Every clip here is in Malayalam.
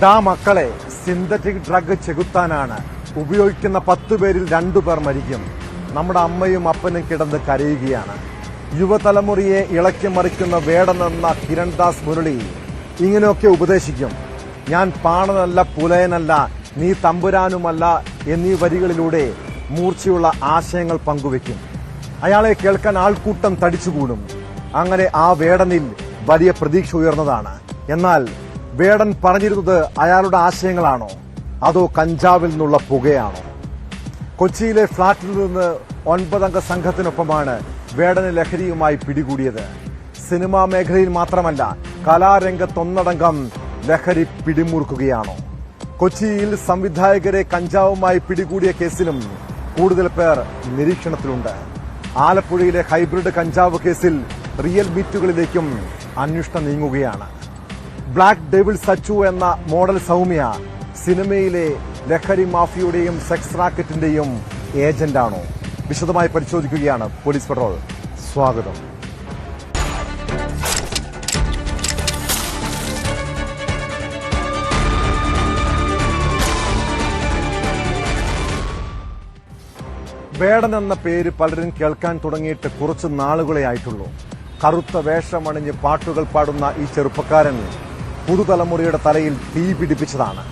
ഡാ മക്കളെ, സിന്തറ്റിക് ഡ്രഗ് ചെകുത്താനാണ്. ഉപയോഗിക്കുന്ന 10 പേരിൽ 2 പേർ മരിക്കും. നമ്മുടെ അമ്മയും അപ്പനും കിടന്ന് കരയുകയാണ്. യുവതലമുറയെ ഇളക്കി മറിക്കുന്ന വേടനെന്ന കിരൺദാസ് മുരളി ഇങ്ങനെയൊക്കെ ഉപദേശിക്കും. ഞാൻ പാണനല്ല, പുലയനല്ല, നീ തമ്പുരാനുമല്ല എന്നീ വരികളിലൂടെ മൂർച്ചയുള്ള ആശയങ്ങൾ പങ്കുവെക്കും. അയാളെ കേൾക്കാൻ ആൾക്കൂട്ടം തടിച്ചുകൂടും. അങ്ങനെ ആ വേടനിൽ വലിയ പ്രതീക്ഷ ഉയർന്നതാണ്. എന്നാൽ വേടൻ പറഞ്ഞിരുന്നത് അയാളുടെ ആശയങ്ങളാണോ അതോ കഞ്ചാവിൽ നിന്നുള്ള പുകയാണോ? കൊച്ചിയിലെ ഫ്ളാറ്റിൽ നിന്ന് 9 അംഗ സംഘത്തിനൊപ്പമാണ് വേടന് ലഹരിയുമായി പിടികൂടിയത്. സിനിമാ മേഖലയിൽ മാത്രമല്ല, കലാരംഗത്തൊന്നടങ്കം ലഹരി പിടിമുറുക്കുകയാണോ? കൊച്ചിയിൽ സംവിധായകരെ കഞ്ചാവുമായി പിടികൂടിയ കേസിലും കൂടുതൽ പേർ നിരീക്ഷണത്തിലുണ്ട്. ആലപ്പുഴയിലെ ഹൈബ്രിഡ് കഞ്ചാവ് കേസിൽ റിയൽ ബീറ്റുകളിലേക്കും അന്വേഷണം നീങ്ങുകയാണ്. ബ്ലാക്ക് ഡെവിൾ സച്ചു എന്ന മോഡൽ സൗമ്യ സിനിമയിലെ ലഹരി മാഫിയുടെയും സെക്സ് റാക്കറ്റിന്റെയും ഏജന്റാണോ? വിശദമായി പരിശോധിക്കുകയാണ് പോലീസ് പെട്രോൾ. സ്വാഗതം. വേടൻ എന്ന പേര് പലരും കേൾക്കാൻ തുടങ്ങിയിട്ട് കുറച്ച് നാളുകളെ ആയിട്ടുള്ളൂ. കറുത്ത വേഷമണിഞ്ഞ് പാട്ടുകൾ പാടുന്ന ഈ ചെറുപ്പക്കാരൻ പുതുതലമുറയുടെ തലയിൽ തീ പിടിപ്പിച്ചതാണ്.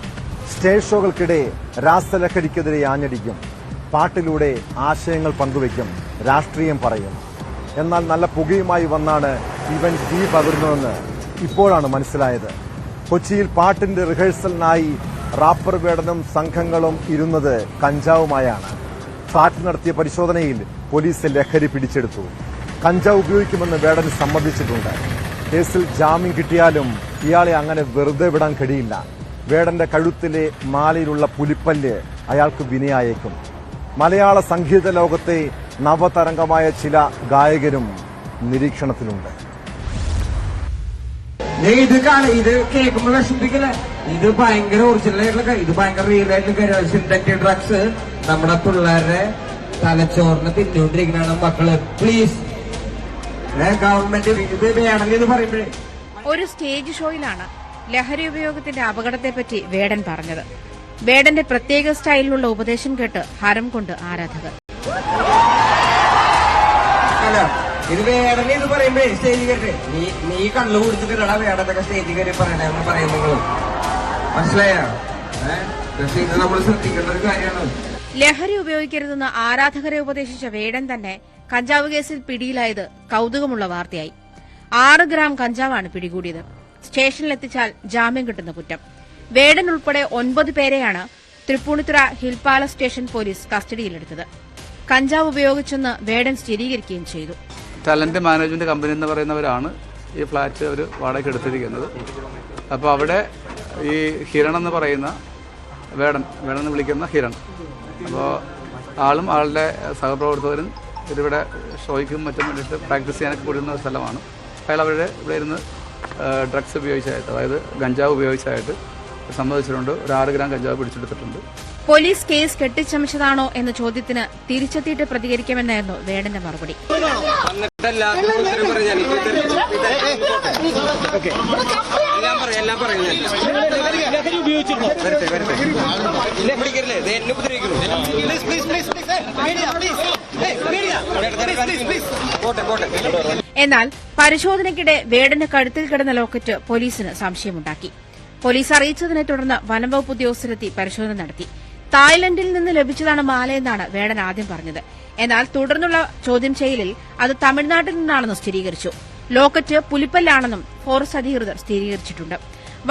സ്റ്റേജ് ഷോകൾക്കിടെ രാസലഹരിക്കെതിരെ ആഞ്ഞടിക്കും, പാട്ടിലൂടെ ആശയങ്ങൾ പങ്കുവയ്ക്കും, രാഷ്ട്രീയം പറയും. എന്നാൽ നല്ല പുകയുമായി വന്നാണ് ഇവൻ തീ പകരുന്നതെന്ന് ഇപ്പോഴാണ് മനസ്സിലായത്. കൊച്ചിയിൽ പാട്ടിന്റെ റിഹേഴ്സലിനായി റാപ്പർ വേടനും സംഘങ്ങളും ഇരുന്നത് കഞ്ചാവുമായാണ്. ഫ്ളാറ്റിൽ നടത്തിയ പരിശോധനയിൽ പോലീസ് ലഹരി പിടിച്ചെടുത്തു. കഞ്ചാവ് ഉപയോഗിക്കുമെന്ന് വേടൻ സമ്മതിച്ചിട്ടുണ്ട്. കേസിൽ ജാമ്യം കിട്ടിയാലും ഇയാളെ അങ്ങനെ വെറുതെ വിടാൻ കഴിയില്ല. വേടന്റെ കഴുത്തിലെ മാലയിലുള്ള പുലിപ്പല്ല് അയാൾക്ക് വിനയായേക്കും. മലയാള സംഗീത ലോകത്തെ നവതരംഗമായ ചില ഗായകരും നിരീക്ഷണത്തിലുണ്ട്. ഇത് കേൾക്കുമ്പോൾ വിഷമിപ്പിക്കില്ല. ഇത് ഭയങ്കര ഒറിജിനൽ ആയിട്ടുള്ള, ഇത് ഭയങ്കര റിയൽ ആയിട്ടുള്ള സിന്തറ്റിക് ഡ്രഗ്സ് നമ്മുടെ പിള്ളേരുടെ തലച്ചോറിനെ തിന്നുകൊണ്ടിരിക്കുന്നതാണ്. മക്കള് പ്ലീസ്, ഗവൺമെന്റ് ഇത് വേണമെന്ന് പറയുമ്പോഴേ. ഒരു സ്റ്റേജ് ഷോയിലാണ് ലഹരി ഉപയോഗത്തിന്റെ അപകടത്തെപ്പറ്റി വേടൻ പറഞ്ഞത്. വേടന്റെ പ്രത്യേക സ്റ്റൈലിലുള്ള ഉപദേശം കേട്ട് ഹരം കൊണ്ട് ആരാധകർ. ഇത് വേടനെ ഇത് പറയുമ്പോഴേ സ്റ്റേജ് കയറി നീ കണ്ണു കുടിച്ചിട്ടാ വേടത്തൊക്കെ സ്റ്റേജ് കയറി പറയണെന്ന് പറയുന്നത് മനസ്സിലായോ? ഇത് നമ്മൾ ശ്രദ്ധിക്കേണ്ട ഒരു കാര്യമാണ്. ലഹരി ഉപയോഗിക്കരുതെന്ന് ആരാധകരെ ഉപദേശിച്ച വേടൻ തന്നെ കഞ്ചാവ് കേസിൽ പിടിയിലായത് കൌതുകമുള്ള വാർത്തയായി. 6 ഗ്രാം കഞ്ചാവാണ് പിടികൂടിയത്. സ്റ്റേഷനിലെത്തിച്ചാൽ ജാമ്യം കിട്ടുന്ന കുറ്റം. വേടൻ ഉൾപ്പെടെ 9 പേരെയാണ് തൃപ്പൂണിത്തുറ ഹിൽ പാലസ് സ്റ്റേഷൻ പോലീസ് കസ്റ്റഡിയിലെടുത്തത്. കഞ്ചാവ് ഉപയോഗിച്ചെന്ന് വേടൻ സ്ഥിരീകരിക്കുകയും ചെയ്തു. ടാലന്റ് മാനേജ്മെന്റ് കമ്പനി എന്ന് പറയുന്നവരാണ് ഈ ഫ്ളാറ്റ് അവർ വാടകയ്ക്ക് എടുത്തിരിക്കുന്നത്. അപ്പോൾ അവിടെ ഈ ഹിരൺ എന്ന് പറയുന്ന വേടൻ എന്ന് വിളിക്കുന്ന ഹിരൺ, അപ്പോൾ ആളും ആളുടെ സഹപ്രവർത്തകരും ഇതിവിടെ ഷോയ്ക്കും മറ്റും വേണ്ടിയിട്ട് പ്രാക്ടീസ് ചെയ്യാനൊക്കെ കൂടുന്ന സ്ഥലമാണ്. അയാൾ അവരുടെ ഇവിടെ ഇരുന്ന് ഡ്രഗ്സ് ഉപയോഗിച്ചായിട്ട്, അതായത് ഗഞ്ചാവ് ഉപയോഗിച്ചായിട്ട് സമ്മതിച്ചിട്ടുണ്ട്. ഒരു 6 ഗ്രാം കഞ്ചാവ് പിടിച്ചെടുത്തിട്ടുണ്ട്. പോലീസ് കേസ് കെട്ടിച്ചമച്ചതാണോ എന്ന ചോദ്യത്തിന് തിരിച്ചെത്തിയിട്ട് പ്രതികരിക്കാമെന്നായിരുന്നു വേടന്റെ മറുപടി. എന്നാൽ പരിശോധനയ്ക്കിടെ വേടന്റെ കഴുത്തിൽ കിടന്ന ലോക്കറ്റ് പോലീസിന് സംശയമുണ്ടാക്കി. പോലീസ് അറിയിച്ചതിനെ തുടർന്ന് വനംവകുപ്പ് ഉദ്യോഗസ്ഥരെത്തി പരിശോധന നടത്തി. തായ്ലൻഡിൽ നിന്ന് ലഭിച്ചതാണ് മാലയെന്നാണ് വേടൻ ആദ്യം പറഞ്ഞത്. എന്നാൽ തുടർന്നുള്ള ചോദ്യം ചെയ്യലിൽ അത് തമിഴ്നാട്ടിൽ നിന്നാണെന്ന് സ്ഥിരീകരിച്ചു. ലോക്കറ്റ് പുലിപ്പല്ലാണെന്നും ഫോറസ്റ്റ് അധികൃതർ സ്ഥിരീകരിച്ചിട്ടുണ്ട്.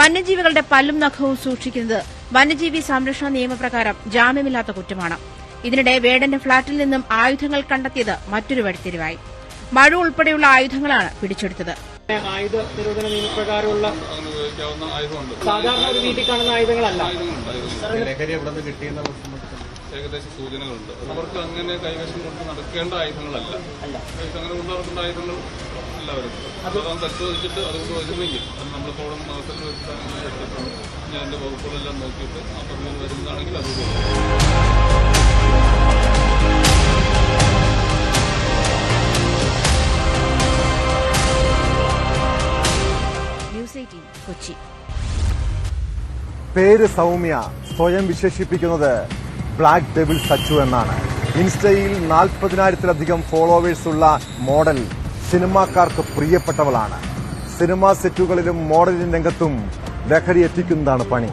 വന്യജീവികളുടെ പല്ലും നഖവും സൂക്ഷിക്കുന്നത് വന്യജീവി സംരക്ഷണ നിയമപ്രകാരം ജാമ്യമില്ലാത്ത കുറ്റമാണ്. ഇതിനിടെ വേടന്റെ ഫ്ളാറ്റിൽ നിന്നും ആയുധങ്ങൾ കണ്ടെത്തിയത് മറ്റൊരു വഴിത്തിരിവായി. മഴ ഉൾപ്പെടെയുള്ള ആയുധങ്ങളാണ് പിടിച്ചെടുത്തത്. ആയുധ നിരോധന നിയമപ്രകാരമുള്ള സാധാരണ ഒരു വീട്ടിൽ കാണുന്ന ആയുധങ്ങളല്ല. ഏകദേശം സൂചനകളുണ്ട്. അവർക്ക് അങ്ങനെ കൈവശം കൊണ്ട് നടക്കേണ്ട ആയുധങ്ങളല്ല. അങ്ങനെ കൊണ്ട് നടക്കേണ്ട ആയുധങ്ങൾ എല്ലാവരും അതാണ് പരിശോധിച്ചിട്ട് അതുകൊണ്ട് വരുന്നെങ്കിൽ അത് നമ്മൾ കോടതി അവസരം എടുത്തിട്ടാണ് ഞാൻ എന്റെ വകുപ്പുകളെല്ലാം നോക്കിയിട്ട് ആ പറഞ്ഞു വരുന്നതാണെങ്കിൽ അത് കൊച്ചി. പേര് സൗമ്യ സ്വയം വിശേഷിപ്പിക്കുന്നത് ബ്ലാക്ക് ഡെവിൾ സച്ചു എന്നാണ്. ഇൻസ്റ്റയിൽ 40,000-ലധികം ഫോളോവേഴ്സുള്ള മോഡൽ സിനിമാക്കാർക്ക് പ്രിയപ്പെട്ടവളാണ്. സിനിമാ സെറ്റുകളിലും മോഡലിംഗ് രംഗത്തും ലഹരി എത്തിക്കുന്നതാണ് പണി.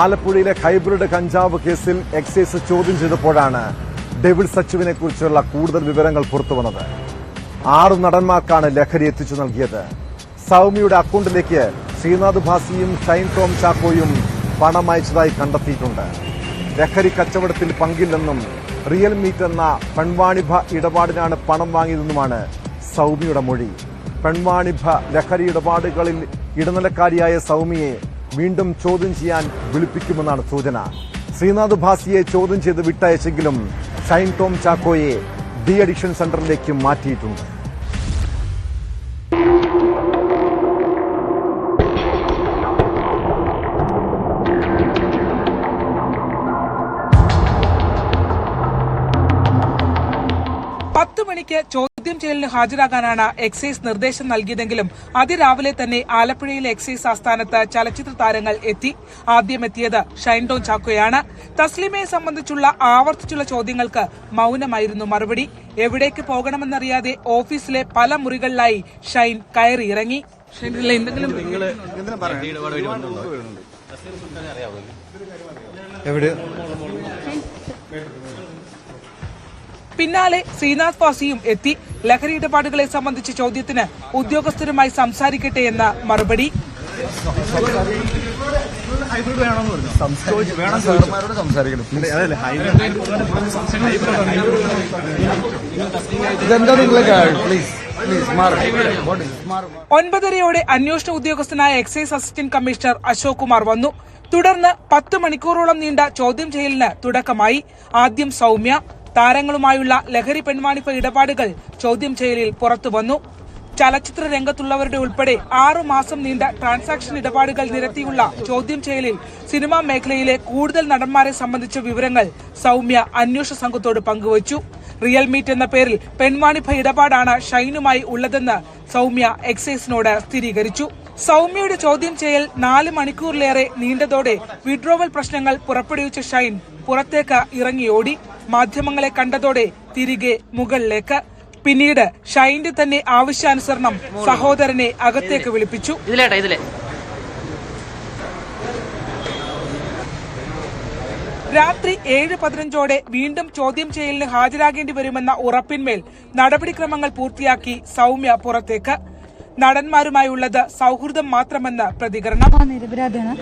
ആലപ്പുഴയിലെ ഹൈബ്രിഡ് കഞ്ചാവ് കേസിൽ എക്സൈസ് ചോദ്യം ചെയ്തപ്പോഴാണ് ഡെവിൾ സച്ചുവിനെ കുറിച്ചുള്ള കൂടുതൽ വിവരങ്ങൾ പുറത്തുവന്നത്. 6 നടന്മാർക്കാണ് ലഹരി എത്തിച്ചു നൽകിയത്. സൗമ്യയുടെ അക്കൌണ്ടിലേക്ക് ശ്രീനാഥ് ഭാസിയും ഷൈൻ ടോം ചാക്കോയും പണം അയച്ചതായി കണ്ടെത്തിയിട്ടുണ്ട്. ലഹരി കച്ചവടത്തിൽ പങ്കില്ലെന്നും റിയൽ മീറ്റ് എന്ന പെൺവാണിഭ ഇടപാടിനാണ് പണം വാങ്ങിയതെന്നുമാണ് സൗമ്യയുടെ മൊഴി. പെൺവാണിഭ ലഹരി ഇടപാടുകളിൽ ഇടനിലക്കാരിയായ സൗമ്യയെ വീണ്ടും ചോദ്യം ചെയ്യാൻ വിളിപ്പിക്കുമെന്നാണ് സൂചന. ശ്രീനാഥ് ഭാസിയെ ചോദ്യം ചെയ്ത് വിട്ടയച്ചെങ്കിലും ഷൈൻ ടോം ചാക്കോയെ ഡി അഡിക്ഷൻ സെന്ററിലേക്ക് മാറ്റിയിട്ടുണ്ട്. മണിക്ക് ചോദ്യം ചെയ്യലിന് ഹാജരാകാനാണ് എക്സൈസ് നിർദ്ദേശം നൽകിയതെങ്കിലും അതിരാവിലെ തന്നെ ആലപ്പുഴയിലെ എക്സൈസ് ആസ്ഥാനത്ത് ചലച്ചിത്ര താരങ്ങൾ എത്തി. ആദ്യം എത്തിയത് ഷൈൻ ടോം ചാക്കോയാണ്. തസ്ലിമയെ സംബന്ധിച്ചുള്ള ആവർത്തിച്ചുള്ള ചോദ്യങ്ങൾക്ക് മൌനമായിരുന്നു മറുപടി. എവിടേക്ക് പോകണമെന്നറിയാതെ ഓഫീസിലെ പല മുറികളിലായി ഷൈൻ കയറിയിറങ്ങി. പിന്നാലെ ശ്രീനാഥ് ഭാസിയും എത്തി. ലഹരി ഇടപാടുകളെ സംബന്ധിച്ച ചോദ്യത്തിന് ഉദ്യോഗസ്ഥരുമായി സംസാരിക്കട്ടെ എന്ന മറുപടി. ഒൻപതരയോടെ അന്വേഷണ ഉദ്യോഗസ്ഥനായ excise assistant commissioner Ashok Kumar വന്നു. തുടർന്ന് 10 മണിക്കൂറോളം നീണ്ട ചോദ്യം ചെയ്യലിന് തുടക്കമായി. ആദ്യം സൗമ്യ. താരങ്ങളുമായുള്ള ലഹരി പെൺവാണിഭ ഇടപാടുകൾ ചോദ്യം ചെയ്യലിൽ പുറത്തുവന്നു. ചലച്ചിത്ര രംഗത്തുള്ളവരുടെ ഉൾപ്പെടെ 6 മാസം നീണ്ട ട്രാൻസാക്ഷൻ ഇടപാടുകൾ നിരത്തിയുള്ള ചോദ്യം ചെയ്യലിൽ സിനിമാ മേഖലയിലെ കൂടുതൽ നടന്മാരെ സംബന്ധിച്ച വിവരങ്ങൾ സൗമ്യ അന്വേഷണ സംഘത്തോട് പങ്കുവച്ചു. റിയൽ മീറ്റ് എന്ന പേരിൽ പെൺവാണിഭ ഇടപാടാണ് ഷൈനുമായി ഉള്ളതെന്ന് സൗമ്യ എക്സൈസിനോട് സ്ഥിരീകരിച്ചു. സൗമ്യയുടെ ചോദ്യം ചെയ്യൽ 4 മണിക്കൂറിലേറെ നീണ്ടതോടെ വിഡ്രോവൽ പ്രശ്നങ്ങൾ പുറപ്പെടുവിച്ച ഷൈൻ പുറത്തേക്ക് ഇറങ്ങിയോടി. മാധ്യമങ്ങളെ കണ്ടതോടെ തിരികെ മുകളിലേക്ക്. പിന്നീട് ഷൈന്റെ തന്നെ ആവശ്യാനുസരണം സഹോദരനെ അകത്തേക്ക് വിളിപ്പിച്ചു. രാത്രി 7:15 വീണ്ടും ചോദ്യം ചെയ്യലിന് ഹാജരാകേണ്ടി വരുമെന്ന ഉറപ്പിന്മേൽ നടപടിക്രമങ്ങൾ പൂർത്തിയാക്കി സൗമ്യ പുറത്തേക്ക്. നടന്മാരുമായുള്ളത് സൗഹൃദം മാത്രമെന്ന് പ്രതികരണം. നിരപരാധിയാണ്.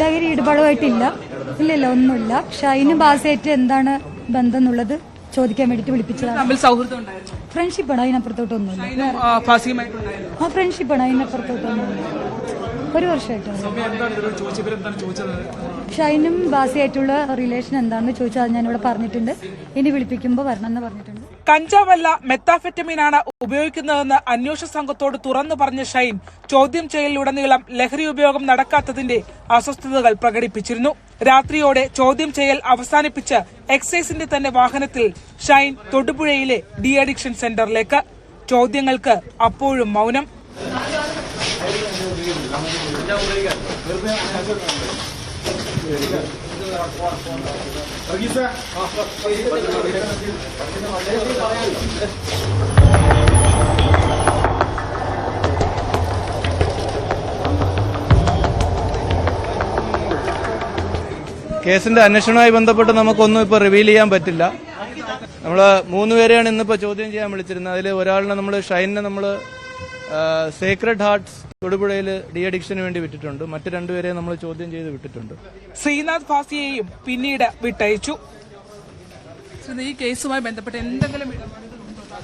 ലഹരി ഇടപാടുമായിട്ടില്ല. ഇല്ലല്ല, ഒന്നുമില്ല. ഷൈനും ബാസിയായിട്ട് എന്താണ് ബന്ധം എന്നുള്ളത് ചോദിക്കാൻ വേണ്ടിട്ട് വിളിപ്പിച്ചതാണ്. ഫ്രണ്ട്ഷിപ്പാണ്, അതിനപ്പുറത്തോട്ടൊന്നുമില്ല. ഫ്രണ്ട്ഷിപ്പാണ്, അതിനപ്പുറത്തോട്ടൊന്നുമില്ല. 1 വർഷമായിട്ടാണ്. ഷൈനും ബാസിയായിട്ടുള്ള റിലേഷൻ എന്താണെന്ന് ചോദിച്ചാൽ അത് ഞാനിവിടെ പറഞ്ഞിട്ടുണ്ട്. ഇനി വിളിപ്പിക്കുമ്പോൾ വരണം എന്ന് പറഞ്ഞിട്ടുണ്ട്. കഞ്ചാവല്ല മെത്താഫെറ്റമീനാണ് ഉപയോഗിക്കുന്നതെന്ന് അന്വേഷണ സംഘത്തോട് തുറന്നു പറഞ്ഞ ഷൈൻ ചോദ്യം ചെയ്യലിലുടനീളം ലഹരി ഉപയോഗം നടക്കാത്തതിന്റെ അസ്വസ്ഥതകൾ പ്രകടിപ്പിച്ചിരുന്നു. രാത്രിയോടെ ചോദ്യം ചെയ്യൽ അവസാനിപ്പിച്ച് എക്സൈസിന്റെ തന്നെ വാഹനത്തിൽ ഷൈൻ തൊടുപുഴയിലെ ഡി അഡിക്ഷൻ സെന്ററിലേക്ക്. ചോദ്യങ്ങൾക്ക് അപ്പോഴും മൌനം. കേസിന്റെ അന്വേഷണവുമായി ബന്ധപ്പെട്ട് നമുക്കൊന്നും ഇപ്പോൾ റിവീൽ ചെയ്യാൻ പറ്റില്ല. നമ്മൾ 3 പേരെയാണ് ഇന്നിപ്പോൾ ചോദ്യം ചെയ്യാൻ വിളിച്ചിരുന്നത്. അതിൽ ഒരാളിനെ നമ്മൾ ഷൈനിനെ നമ്മൾ സേക്രഡ് ഹാർട്ട്സ് തൊടുപുഴയിൽ ഡി അഡിക്ഷന് വേണ്ടി വിട്ടിട്ടുണ്ട്. മറ്റ് 2 പേരെ നമ്മൾ ചോദ്യം ചെയ്ത് വിട്ടിട്ടുണ്ട്. ശ്രീനാഥ് ഭാസിയെയും പിന്നീട് വിട്ടയച്ചു. ഈ കേസുമായി ബന്ധപ്പെട്ട് എന്തെങ്കിലും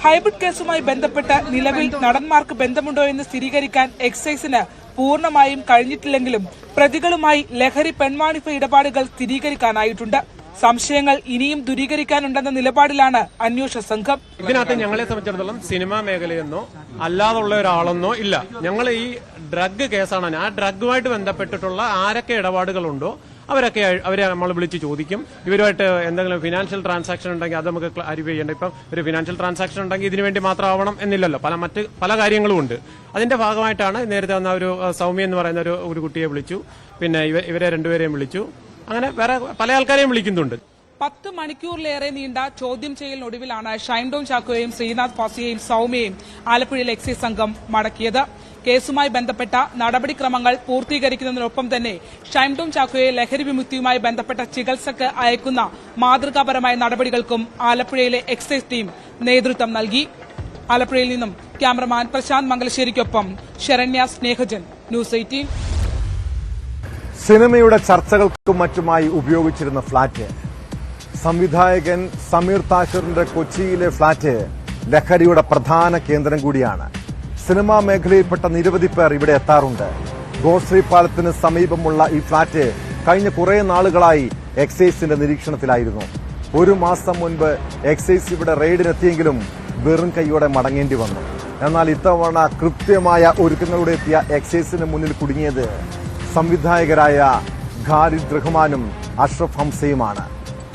ഹൈബ്രിഡ് കേസുമായി ബന്ധപ്പെട്ട് നിലവിൽ നടന്മാർക്ക് ബന്ധമുണ്ടോ എന്ന് സ്ഥിരീകരിക്കാൻ എക്സൈസിന് പൂർണ്ണമായും കഴിഞ്ഞിട്ടില്ലെങ്കിലും പ്രതികളുമായി ലഹരി പെൺവാണിഭ ഇടപാടുകൾ സ്ഥിരീകരിക്കാനായിട്ടുണ്ട്. സംശയങ്ങൾ ഇനിയും ദൂരീകരിക്കാനുണ്ടെന്ന നിലപാടിലാണ് അന്വേഷണ സംഘം. ഇതിനകത്ത് ഞങ്ങളെ സംബന്ധിച്ചിടത്തോളം സിനിമാ മേഖലയെന്നോ അല്ലാതുള്ള ഒരാളെന്നോ ഇല്ല. ഞങ്ങൾ ഈ ഡ്രഗ് കേസാണ്. ആ ഡ്രഗുമായിട്ട് ബന്ധപ്പെട്ടിട്ടുള്ള ആരൊക്കെ ഇടപാടുകളുണ്ടോ അവരെ നമ്മൾ വിളിച്ച് ചോദിക്കും. ഇവരുമായിട്ട് എന്തെങ്കിലും ഫിനാൻഷ്യൽ ട്രാൻസാക്ഷൻ ഉണ്ടെങ്കിൽ അത് നമുക്ക് ക്ലാരിഫൈ ചെയ്യേണ്ട. ഇപ്പം ഒരു ഫിനാൻഷ്യൽ ട്രാൻസാക്ഷൻ ഉണ്ടെങ്കിൽ ഇതിനു വേണ്ടി മാത്രം ആവണം എന്നില്ലല്ലോ, മറ്റ് പല കാര്യങ്ങളും ഉണ്ട്. അതിന്റെ ഭാഗമായിട്ടാണ് നേരത്തെ വന്ന ഒരു സൗമ്യ എന്ന് പറയുന്ന ഒരു കുട്ടിയെ വിളിച്ചു, പിന്നെ ഇവരെ രണ്ടുപേരെയും വിളിച്ചു, അങ്ങനെ വേറെ പല ആൾക്കാരെയും വിളിക്കുന്നുണ്ട്. 10 മണിക്കൂറിലേറെ നീണ്ട ചോദ്യം ചെയ്യലിനൊടുവിലാണ് ഷൈൻ ടോം ചാക്കോയെയും ശ്രീനാഥ് പാസിയെയും സൌമ്യയെയും ആലപ്പുഴയിൽ എക്സൈസ് സംഘം മടക്കിയത്. കേസുമായി ബന്ധപ്പെട്ട നടപടിക്രമങ്ങൾ പൂർത്തീകരിക്കുന്നതിനൊപ്പം തന്നെ ഷൈൻ ടോം ചാക്കോയെ ലഹരി വിമുക്തിയുമായി ബന്ധപ്പെട്ട ചികിത്സക്ക് അയക്കുന്ന മാതൃകാപരമായ നടപടികൾക്കും ആലപ്പുഴയിലെ എക്സൈസ് ടീം നേതൃത്വം നൽകി. ആലപ്പുഴയിൽ നിന്നും ക്യാമറമാൻ പ്രശാന്ത് മംഗലശ്ശേരിക്കൊപ്പം ശരണ്യ സ്നേഹജൻ, ന്യൂസ് 18. സിനിമയുടെ ചർച്ചകൾക്കും മറ്റുമായി ഉപയോഗിച്ചിരുന്ന ഫ്ളാറ്റ്, സംവിധായകൻ സമീർ താഹിറിന്റെ കൊച്ചിയിലെ ഫ്ളാറ്റ് ലഹരിയുടെ പ്രധാന കേന്ദ്രം കൂടിയാണ്. സിനിമാ മേഖലയിൽപ്പെട്ട നിരവധി പേർ ഇവിടെ എത്താറുണ്ട്. ഗോശ്രീ പാലത്തിന് സമീപമുള്ള ഈ ഫ്ളാറ്റ് കഴിഞ്ഞ കുറെ നാളുകളായി എക്സൈസിന്റെ നിരീക്ഷണത്തിലായിരുന്നു. 1 മാസം മുൻപ് എക്സൈസ് ഇവിടെ റെയ്ഡിനെത്തിയെങ്കിലും വെറും കൈയോടെ മടങ്ങേണ്ടി വന്നു. എന്നാൽ ഇത്തവണ കൃത്യമായ ഒരുക്കങ്ങളോടെ എത്തിയ എക്സൈസിന് മുന്നിൽ കുടുങ്ങിയത് സംവിധായകരായ ഖാലിദ് റഹ്മാനും അഷ്റഫ് ഹംസയുമാണ്.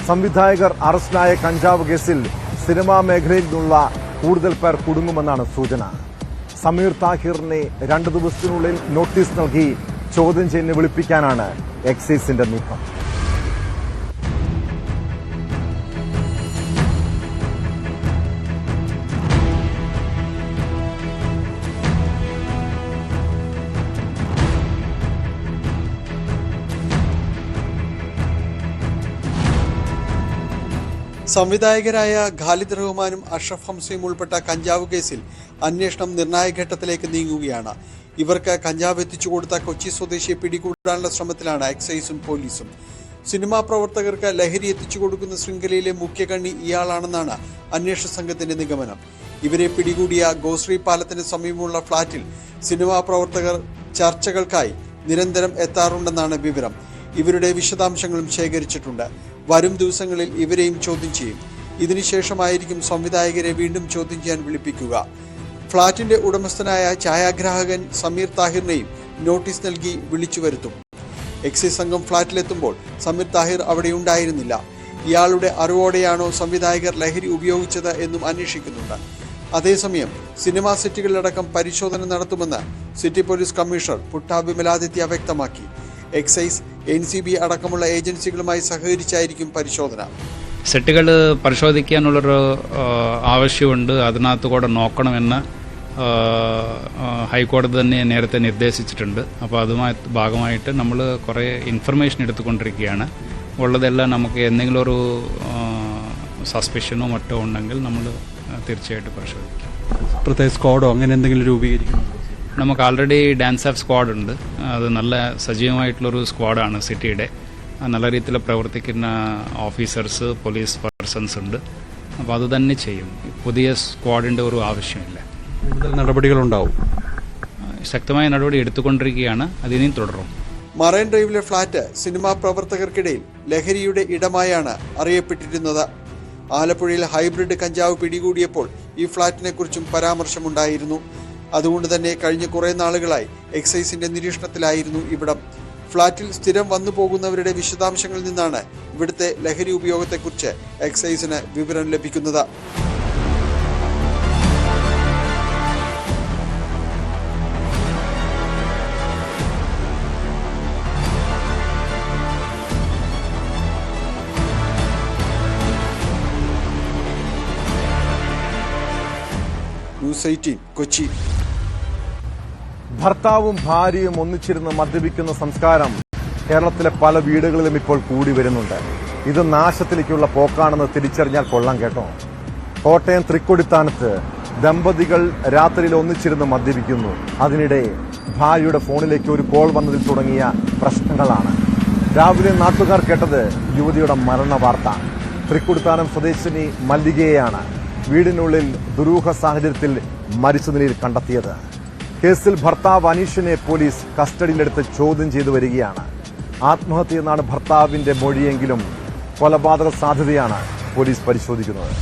സംവിധായകർ അറസ്റ്റിലായ കഞ്ചാവ് കേസിൽ സിനിമാ മേഖലയിൽ നിന്നുള്ള കൂടുതൽ പേർ കുടുങ്ങുമെന്നാണ് സൂചന. സമീർ താഹിറിനെ 2 ദിവസത്തിനുള്ളിൽ നോട്ടീസ് നൽകി ചോദ്യം ചെയ്യലിന് വിളിപ്പിക്കാനാണ് എക്സൈസിന്റെ നീക്കം. സംവിധായകരായ ഖാലിദ് റഹ്മാനും അഷ്റഫ് ഹംസയും ഉൾപ്പെട്ട കഞ്ചാവ് കേസിൽ അന്വേഷണം നിർണായക ഘട്ടത്തിലേക്ക് നീങ്ങുകയാണ്. ഇവർക്ക് കഞ്ചാവ് എത്തിച്ചു കൊടുത്ത കൊച്ചി സ്വദേശിയെ പിടികൂടാനുള്ള ശ്രമത്തിലാണ് എക്സൈസും പോലീസും. സിനിമാ പ്രവർത്തകർക്ക് ലഹരി എത്തിച്ചു കൊടുക്കുന്ന ശൃംഖലയിലെ മുഖ്യകണ്ണി ഇയാളാണെന്നാണ് അന്വേഷണ സംഘത്തിന്റെ നിഗമനം. ഇവരെ പിടികൂടിയ ഗോശ്രീ പാലത്തിന് സമീപമുള്ള ഫ്ളാറ്റിൽ സിനിമാ പ്രവർത്തകർ ചർച്ചകൾക്കായി നിരന്തരം എത്താറുണ്ടെന്നാണ് വിവരം. ഇവരുടെ വിശദാംശങ്ങളും ശേഖരിച്ചിട്ടുണ്ട്. വരും ദിവസങ്ങളിൽ ഇവരെയും ചോദ്യം ചെയ്യും. ഇതിനുശേഷമായിരിക്കും സംവിധായകരെ വീണ്ടും ചോദ്യം ചെയ്യാൻ വിളിപ്പിക്കുക. ഫ്ളാറ്റിന്റെ ഉടമസ്ഥനായ ഛായാഗ്രാഹകൻ സമീർ താഹിറിനെയും നോട്ടീസ് നൽകി വിളിച്ചു വരുത്തും. എക്സൈസ് സംഘം ഫ്ളാറ്റിലെത്തുമ്പോൾ സമീർ താഹിർ അവിടെ ഉണ്ടായിരുന്നില്ല. ഇയാളുടെ അറിവോടെയാണോ സംവിധായകർ ലഹരി ഉപയോഗിച്ചത് എന്നും അന്വേഷിക്കുന്നുണ്ട്. അതേസമയം സിനിമാ സെറ്റുകളിലടക്കം പരിശോധന നടത്തുമെന്ന് city police commissioner Putta Vimaladitya വ്യക്തമാക്കി. എക്സൈസ്, NCB അടക്കമുള്ള ഏജൻസികളുമായി സഹകരിച്ചായിരിക്കും പരിശോധന. സെറ്റുകൾ പരിശോധിക്കാനുള്ളൊരു ആവശ്യമുണ്ട്. അതിനകത്ത് കൂടെ നോക്കണമെന്ന് ഹൈക്കോടതി തന്നെ നേരത്തെ നിർദ്ദേശിച്ചിട്ടുണ്ട്. അപ്പോൾ അതുമായി ഭാഗമായിട്ട് നമ്മൾ കുറേ ഇൻഫർമേഷൻ എടുത്തുകൊണ്ടിരിക്കുകയാണ്. ഉള്ളതെല്ലാം നമുക്ക് എന്തെങ്കിലും ഒരു സസ്പെഷനോ മറ്റോ ഉണ്ടെങ്കിൽ നമ്മൾ തീർച്ചയായിട്ടും പരിശോധിക്കും. പ്രത്യേക സ്ക്വാഡോ അങ്ങനെ എന്തെങ്കിലും രൂപീകരിക്കും? നമുക്ക് ആൾറെഡി ഡാൻസ് ഓഫ് സ്ക്വാഡ് ഉണ്ട്. അത് നല്ല സജീവമായിട്ടുള്ളൊരു സ്ക്വാഡാണ് സിറ്റിയുടെ. നല്ല രീതിയിൽ പ്രവർത്തിക്കുന്ന ഓഫീസേഴ്സ്, പോലീസ് പേഴ്സൺസ് ഉണ്ട്. അപ്പോൾ അത് തന്നെ ചെയ്യും. പുതിയ സ്ക്വാഡിൻ്റെ ഒരു ആവശ്യമില്ല. കൂടുതൽ നടപടികളുണ്ടാവും. ശക്തമായ നടപടി എടുത്തുകൊണ്ടിരിക്കുകയാണ്. അതിനെയും തുടരും. മറൈൻ ഡ്രൈവിലെ ഫ്ളാറ്റ് സിനിമാ പ്രവർത്തകർക്കിടയിൽ ലഹരിയുടെ ഇടമായാണ് അറിയപ്പെട്ടിരുന്നത്. ആലപ്പുഴയിൽ ഹൈബ്രിഡ് കഞ്ചാവ് പിടികൂടിയപ്പോൾ ഈ ഫ്ളാറ്റിനെ കുറിച്ചും പരാമർശമുണ്ടായിരുന്നു. അതുകൊണ്ട് തന്നെ കഴിഞ്ഞ കുറെ നാളുകളായി എക്സൈസിന്റെ നിരീക്ഷണത്തിലായിരുന്നു ഇവിടം. ഫ്ളാറ്റിൽ സ്ഥിരം വന്നു പോകുന്നവരുടെ വിശദാംശങ്ങളിൽ നിന്നാണ് ഇവിടുത്തെ ലഹരി ഉപയോഗത്തെക്കുറിച്ച് എക്സൈസിന് വിവരം ലഭിക്കുന്നത്. ന്യൂസ് 18 കൊച്ചി. ഭർത്താവും ഭാര്യയും ഒന്നിച്ചിരുന്ന് മദ്യപിക്കുന്ന സംസ്കാരം കേരളത്തിലെ പല വീടുകളിലും ഇപ്പോൾ കൂടി വരുന്നുണ്ട്. ഇത് നാശത്തിലേക്കുള്ള പോക്കാണെന്ന് തിരിച്ചറിഞ്ഞാൽ കൊള്ളാം കേട്ടോ. കോട്ടയം തൃക്കൊടിത്താനത്ത് ദമ്പതികൾ രാത്രിയിൽ ഒന്നിച്ചിരുന്ന് മദ്യപിക്കുന്നു. അതിനിടെ ഭാര്യയുടെ ഫോണിലേക്ക് ഒരു കോൾ വന്നതിൽ തുടങ്ങിയ പ്രശ്നങ്ങളാണ്. രാവിലെ നാട്ടുകാർ കേട്ടത് യുവതിയുടെ മരണ വാർത്ത. തൃക്കൊടിത്താനം സ്വദേശിനി മല്ലികയെയാണ് വീടിനുള്ളിൽ ദുരൂഹ സാഹചര്യത്തിൽ മരിച്ച നിലയിൽ കണ്ടെത്തിയത്. കേസിൽ ഭർത്താവ് അനീഷിനെ പോലീസ് കസ്റ്റഡിയിലെടുത്ത് ചോദ്യം ചെയ്തു വരികയാണ്. ആത്മഹത്യയെന്നാണ് ഭർത്താവിന്റെ മൊഴിയെങ്കിലും കൊലപാതക സാധ്യതയാണ് പോലീസ് പരിശോധിക്കുന്നത്.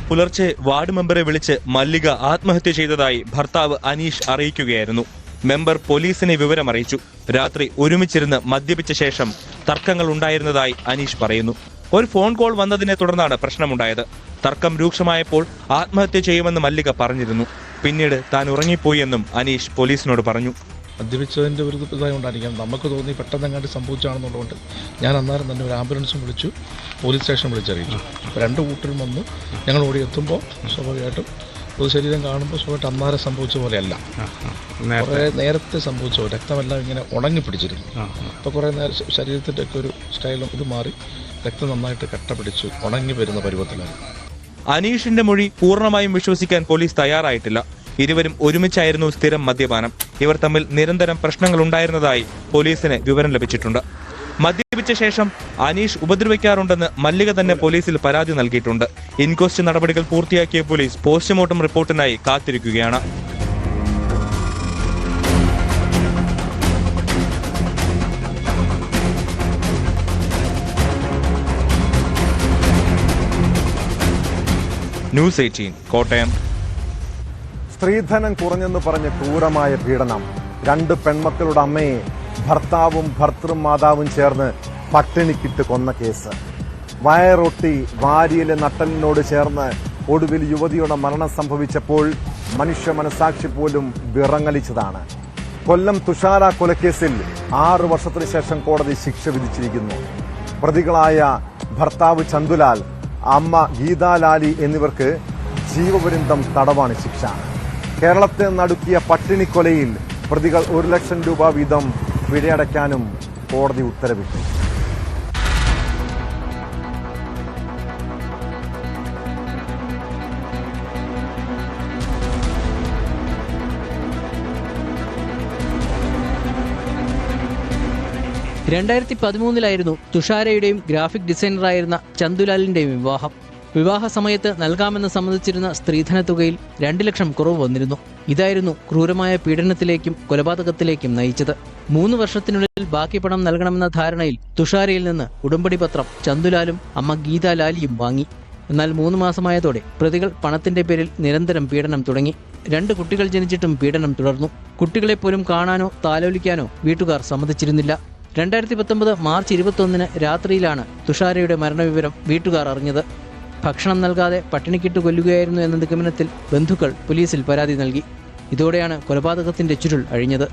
പുലർച്ചെ വാർഡ് മെമ്പറെ വിളിച്ച് മല്ലിക ആത്മഹത്യ ചെയ്തതായി ഭർത്താവ് അനീഷ് അറിയിക്കുകയായിരുന്നു. മെമ്പർ പോലീസിനെ വിവരമറിയിച്ചു. രാത്രി ഒരുമിച്ചിരുന്ന് മദ്യപിച്ച ശേഷം തർക്കങ്ങൾ ഉണ്ടായിരുന്നതായി അനീഷ് പറയുന്നു. ഒരു ഫോൺ കോൾ വന്നതിനെ തുടർന്നാണ് പ്രശ്നമുണ്ടായത്. തർക്കം രൂക്ഷമായപ്പോൾ ആത്മഹത്യ ചെയ്യുമെന്ന് മല്ലിക പറഞ്ഞിരുന്നു. പിന്നീട് താൻ ഉറങ്ങിപ്പോയി എന്നും അനീഷ് പോലീസിനോട് പറഞ്ഞു. മദ്യപിച്ചതിൻ്റെ ഒരു ഇതായോണ്ടായിരിക്കാം, നമുക്ക് തോന്നി പെട്ടെന്ന് എങ്ങാണ്ട് സംഭവിച്ചാണെന്നുള്ളതുകൊണ്ട് ഞാൻ അന്നേരം തന്നെ ഒരു ആംബുലൻസും വിളിച്ചു, പോലീസ് സ്റ്റേഷൻ വിളിച്ചറിയിച്ചു. അപ്പോൾ 2 കൂട്ടരും വന്നു. ഞങ്ങൾ ഓടി എത്തുമ്പോൾ സ്വാഭാവികമായിട്ടും പൊതുശരീരം കാണുമ്പോൾ സ്വാഭാവികമായിട്ട് അന്നേരം സംഭവിച്ച പോലെയല്ല, കുറേ നേരത്തെ സംഭവിച്ച പോലെ രക്തമെല്ലാം ഇങ്ങനെ ഉണങ്ങിപ്പിടിച്ചിരുന്നു. അപ്പോൾ കുറേ നേരം ശരീരത്തിൻ്റെ ഒക്കെ ഒരു സ്റ്റൈലും ഇത് മാറി രക്തം നന്നായിട്ട് കട്ട പിടിച്ചു ഉണങ്ങി വരുന്ന പരുവത്തിലാണ്. അനീഷിന്റെ മൊഴി പൂർണ്ണമായും വിശ്വസിക്കാൻ പോലീസ് തയ്യാറായിട്ടില്ല. ഇരുവരും ഒരുമിച്ചായിരുന്നു സ്ഥിരം മദ്യപാനം. ഇവർ തമ്മിൽ നിരന്തരം പ്രശ്നങ്ങൾ ഉണ്ടായിരുന്നതായി പോലീസിന് വിവരം ലഭിച്ചിട്ടുണ്ട്. മദ്യപിച്ച ശേഷം അനീഷ് ഉപദ്രവിക്കാറുണ്ടെന്ന് മല്ലിക തന്നെ പോലീസിൽ പരാതി നൽകിയിട്ടുണ്ട്. ഇൻക്വസ്റ്റ് നടപടികൾ പൂർത്തിയാക്കിയ പോലീസ് പോസ്റ്റ്മോർട്ടം റിപ്പോർട്ടിനായി കാത്തിരിക്കുകയാണ്. ന്യൂസ് 18 കോട്ടയം. സ്ത്രീധനം കുറഞ്ഞെന്ന് പറഞ്ഞ് ക്രൂരമായ പീഡനം. 2 പെൺമക്കളുടെ അമ്മയെ ഭർത്താവും ഭർത്തൃമാതാവും ചേർന്ന് പട്ടിണിക്കിട്ട് കൊന്ന കേസ്. വയറൊട്ടി വാരിയിലെ നട്ടലിനോട് ചേർന്ന് ഒടുവിൽ യുവതിയുടെ മരണം സംഭവിച്ചപ്പോൾ മനുഷ്യ മനസാക്ഷി പോലും വിറങ്ങലിച്ചതാണ്. കൊല്ലം തുഷാര കൊലക്കേസിൽ 6 വർഷത്തിന് ശേഷം കോടതി ശിക്ഷ വിധിച്ചിരിക്കുന്നു. പ്രതികളായ ഭർത്താവ് ചന്തുലാൽ, അമ്മ ഗീതാലാലി എന്നിവർക്ക് ജീവപര്യന്തം തടവാണ് ശിക്ഷ. കേരളത്തെ നടുക്കിയ പട്ടിണിക്കൊലയിൽ പ്രതികൾ 1 ലക്ഷം രൂപ വീതം പിഴയടയ്ക്കാനും കോടതി ഉത്തരവിട്ടു. ലായിരുന്നു തുഷാരയുടെയും ഗ്രാഫിക് ഡിസൈനറായിരുന്ന ചന്തുലാലിന്റെയും വിവാഹം. വിവാഹ സമയത്ത് നൽകാമെന്ന് സമ്മതിച്ചിരുന്ന സ്ത്രീധന തുകയിൽ 2 ലക്ഷം കുറവ് വന്നിരുന്നു. ഇതായിരുന്നു ക്രൂരമായ പീഡനത്തിലേക്കും കൊലപാതകത്തിലേക്കും നയിച്ചത്. 3 വർഷത്തിനുള്ളിൽ ബാക്കി പണം നൽകണമെന്ന ധാരണയിൽ തുഷാരയിൽ നിന്ന് ഉടമ്പടി പത്രം ചന്തുലാലും അമ്മ ഗീതാലാലിയും വാങ്ങി. എന്നാൽ 3 മാസമായതോടെ പ്രതികൾ പണത്തിന്റെ പേരിൽ നിരന്തരം പീഡനം തുടങ്ങി. 2 കുട്ടികൾ ജനിച്ചിട്ടും പീഡനം തുടർന്നു. കുട്ടികളെപ്പോലും കാണാനോ താലോലിക്കാനോ വീട്ടുകാർ സമ്മതിച്ചിരുന്നില്ല. 2019 മാർച്ച് 21 രാത്രിയിലാണ് തുഷാരയുടെ മരണവിവരം വീട്ടുകാർ അറിഞ്ഞത്. ഭക്ഷണം നൽകാതെ പട്ടിണിക്കിട്ട് കൊല്ലുകയായിരുന്നു എന്ന നിഗമനത്തിൽ ബന്ധുക്കൾ പോലീസിൽ പരാതി നൽകി. ഇതോടെയാണ് കൊലപാതകത്തിന്റെ ചുരുൾ അഴിഞ്ഞത്.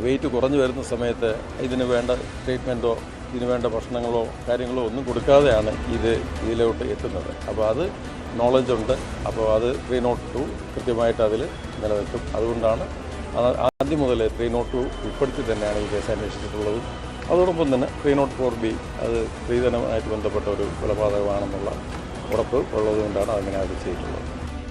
വെയിറ്റ് കുറഞ്ഞു വരുന്ന സമയത്ത് ഇതിന് വേണ്ട ട്രീറ്റ്മെൻറ്റോ ഇതിന് വേണ്ട ഭക്ഷണങ്ങളോ കാര്യങ്ങളോ ഒന്നും കൊടുക്കാതെയാണ് ഇതിലോട്ട് എത്തുന്നത്. അപ്പോൾ അത് നോളജ് ഉണ്ട്. അപ്പോൾ അത് 302 കൃത്യമായിട്ട് അതിൽ നിലനിൽക്കും. അതുകൊണ്ടാണ് ആദ്യം മുതൽ 302 ഉൾപ്പെടുത്തി തന്നെയാണ് ഈ കേസ് അന്വേഷിച്ചിട്ടുള്ളതും. അതോടൊപ്പം തന്നെ 304B അത് സ്ത്രീധനവുമായിട്ട് ബന്ധപ്പെട്ട ഒരു കൊലപാതകമാണെന്നുള്ള ഉറപ്പ് ഉള്ളതുകൊണ്ടാണ് അങ്ങനെ അത് ചെയ്തിട്ടുള്ളത്.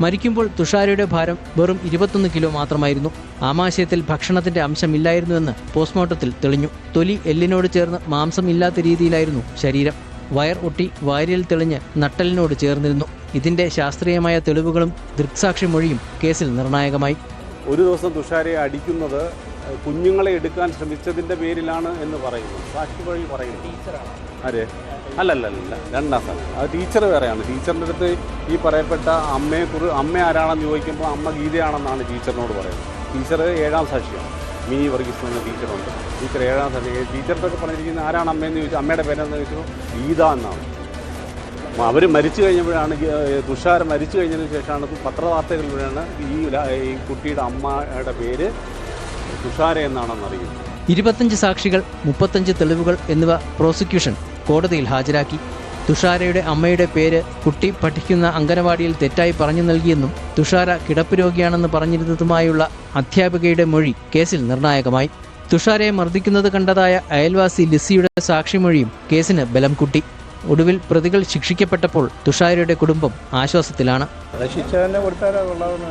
മരിക്കുമ്പോൾ തുഷാരയുടെ ഭാരം വെറും 21 കിലോ മാത്രമായിരുന്നു. ആമാശയത്തിൽ ഭക്ഷണത്തിന്റെ അംശമില്ലായിരുന്നുവെന്ന് പോസ്റ്റ്മോർട്ടത്തിൽ തെളിഞ്ഞു. തൊലി എല്ലിനോട് ചേർന്ന് മാംസം ഇല്ലാത്ത രീതിയിലായിരുന്നു ശരീരം. വയർ ഒട്ടി വാരിയൽ തെളിഞ്ഞ് നട്ടലിനോട് ചേർന്നിരുന്നു. ഇതിന്റെ ശാസ്ത്രീയമായ തെളിവുകളും ദൃക്സാക്ഷി മൊഴിയും കേസിൽ നിർണായകമായി. ഒരു ദിവസം തുഷാരയെ അടിക്കുന്നത് കുഞ്ഞുങ്ങളെ എടുക്കാൻ ശ്രമിച്ചതിൻ്റെ പേരിലാണ് എന്ന് പറയുന്നു. സാക്ഷി വഴി പറയുന്നു. ടീച്ചറാണ് ആരെ? അല്ലല്ല, 2ാം സ്ഥാനം. അത് ടീച്ചർ വേറെയാണ്. ടീച്ചറിൻ്റെ അടുത്ത് ഈ പറയപ്പെട്ട അമ്മ ആരാണെന്ന് ചോദിക്കുമ്പോൾ അമ്മ ഗീതയാണെന്നാണ് ടീച്ചറിനോട് പറയുന്നത്. ടീച്ചർ 7ാം സാക്ഷിയാണ്. മിനി വർഗീസ് എന്ന ടീച്ചറുണ്ട്. ടീച്ചർ 7ാം സാക്ഷി. ടീച്ചറിനൊക്കെ പറഞ്ഞിരിക്കുന്നത് ആരാണ് അമ്മയെന്ന് ചോദിച്ചാൽ അമ്മയുടെ പേരെന്ന് ചോദിച്ചപ്പോൾ ഗീത എന്നാണ്. അവർ മരിച്ചു കഴിഞ്ഞപ്പോഴാണ്, തുഷാര മരിച്ചു കഴിഞ്ഞതിന് ശേഷമാണ് പത്രവാർത്തകളിലൂടെയാണ് ഈ കുട്ടിയുടെ അമ്മയുടെ പേര് തുഷാര എന്നാണെന്ന് അറിയുന്നത്. 25 സാക്ഷികൾ, 35 തെളിവുകൾ എന്നിവ പ്രോസിക്യൂഷൻ കോടതിയിൽ ഹാജരാക്കി. തുഷാരയുടെ അമ്മയുടെ പേര് കുട്ടി പഠിക്കുന്ന അംഗനവാടിയിൽ തെറ്റായി പറഞ്ഞു നൽകിയെന്നും തുഷാര കിടപ്പ് രോഗിയാണെന്ന് പറഞ്ഞിരുന്നതുമായുള്ള അധ്യാപികയുടെ മൊഴി കേസിൽ നിർണായകമായി. തുഷാരയെ മർദ്ദിക്കുന്നത് കണ്ടതായ അയൽവാസി ലിസിയുടെ സാക്ഷിമൊഴിയും കേസിന് ബലം കൂട്ടി. ഒടുവിൽ പ്രതികൾ ശിക്ഷിക്കപ്പെട്ടപ്പോൾ തുഷാരയുടെ കുടുംബം ആശ്വാസത്തിലാണ്. ശിക്ഷ തന്നെ കൊടുത്താലോ കൊള്ളാവുന്ന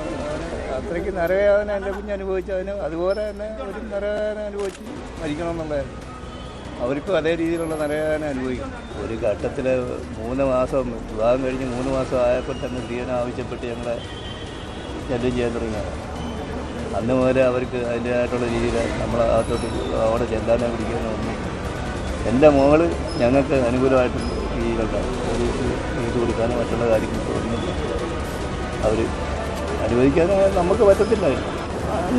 അത്രയ്ക്ക് നരവേദന എൻ്റെ കുഞ്ഞ് അനുഭവിച്ചതിന് അതുപോലെ തന്നെ ഒരു നരവേദന അനുഭവിച്ച് മരിക്കണമെന്നുള്ളതായിരുന്നു. അവർക്കും അതേ രീതിയിലുള്ള നരവേദന അനുഭവിക്കും. ഒരു ഘട്ടത്തിൽ 3 മാസം വിവാഹം കഴിഞ്ഞ് 3 മാസം ആയപ്പോൾ തന്നെ സ്ത്രീധനം ആവശ്യപ്പെട്ട് ഞങ്ങളെ ശല്യം ചെയ്യാൻ തുടങ്ങിയതാണ്. അന്ന് മുതൽ അവർക്ക് അതിൻ്റേതായിട്ടുള്ള രീതിയിൽ നമ്മളെ അകത്തോട്ട് അവിടെ ചെല്ലാനോ പിടിക്കാനോ ഒന്നും. എൻ്റെ മോള് ഞങ്ങൾക്ക് അനുകൂലമായിട്ടുള്ള രീതിയിലുള്ള പോലീസ് ചെയ്ത് കൊടുക്കാനോ മറ്റുള്ള കാര്യങ്ങൾക്ക് ഒന്നുമില്ല. അവർ അനുവദിക്കാൻ നമുക്ക് പറ്റത്തില്ല.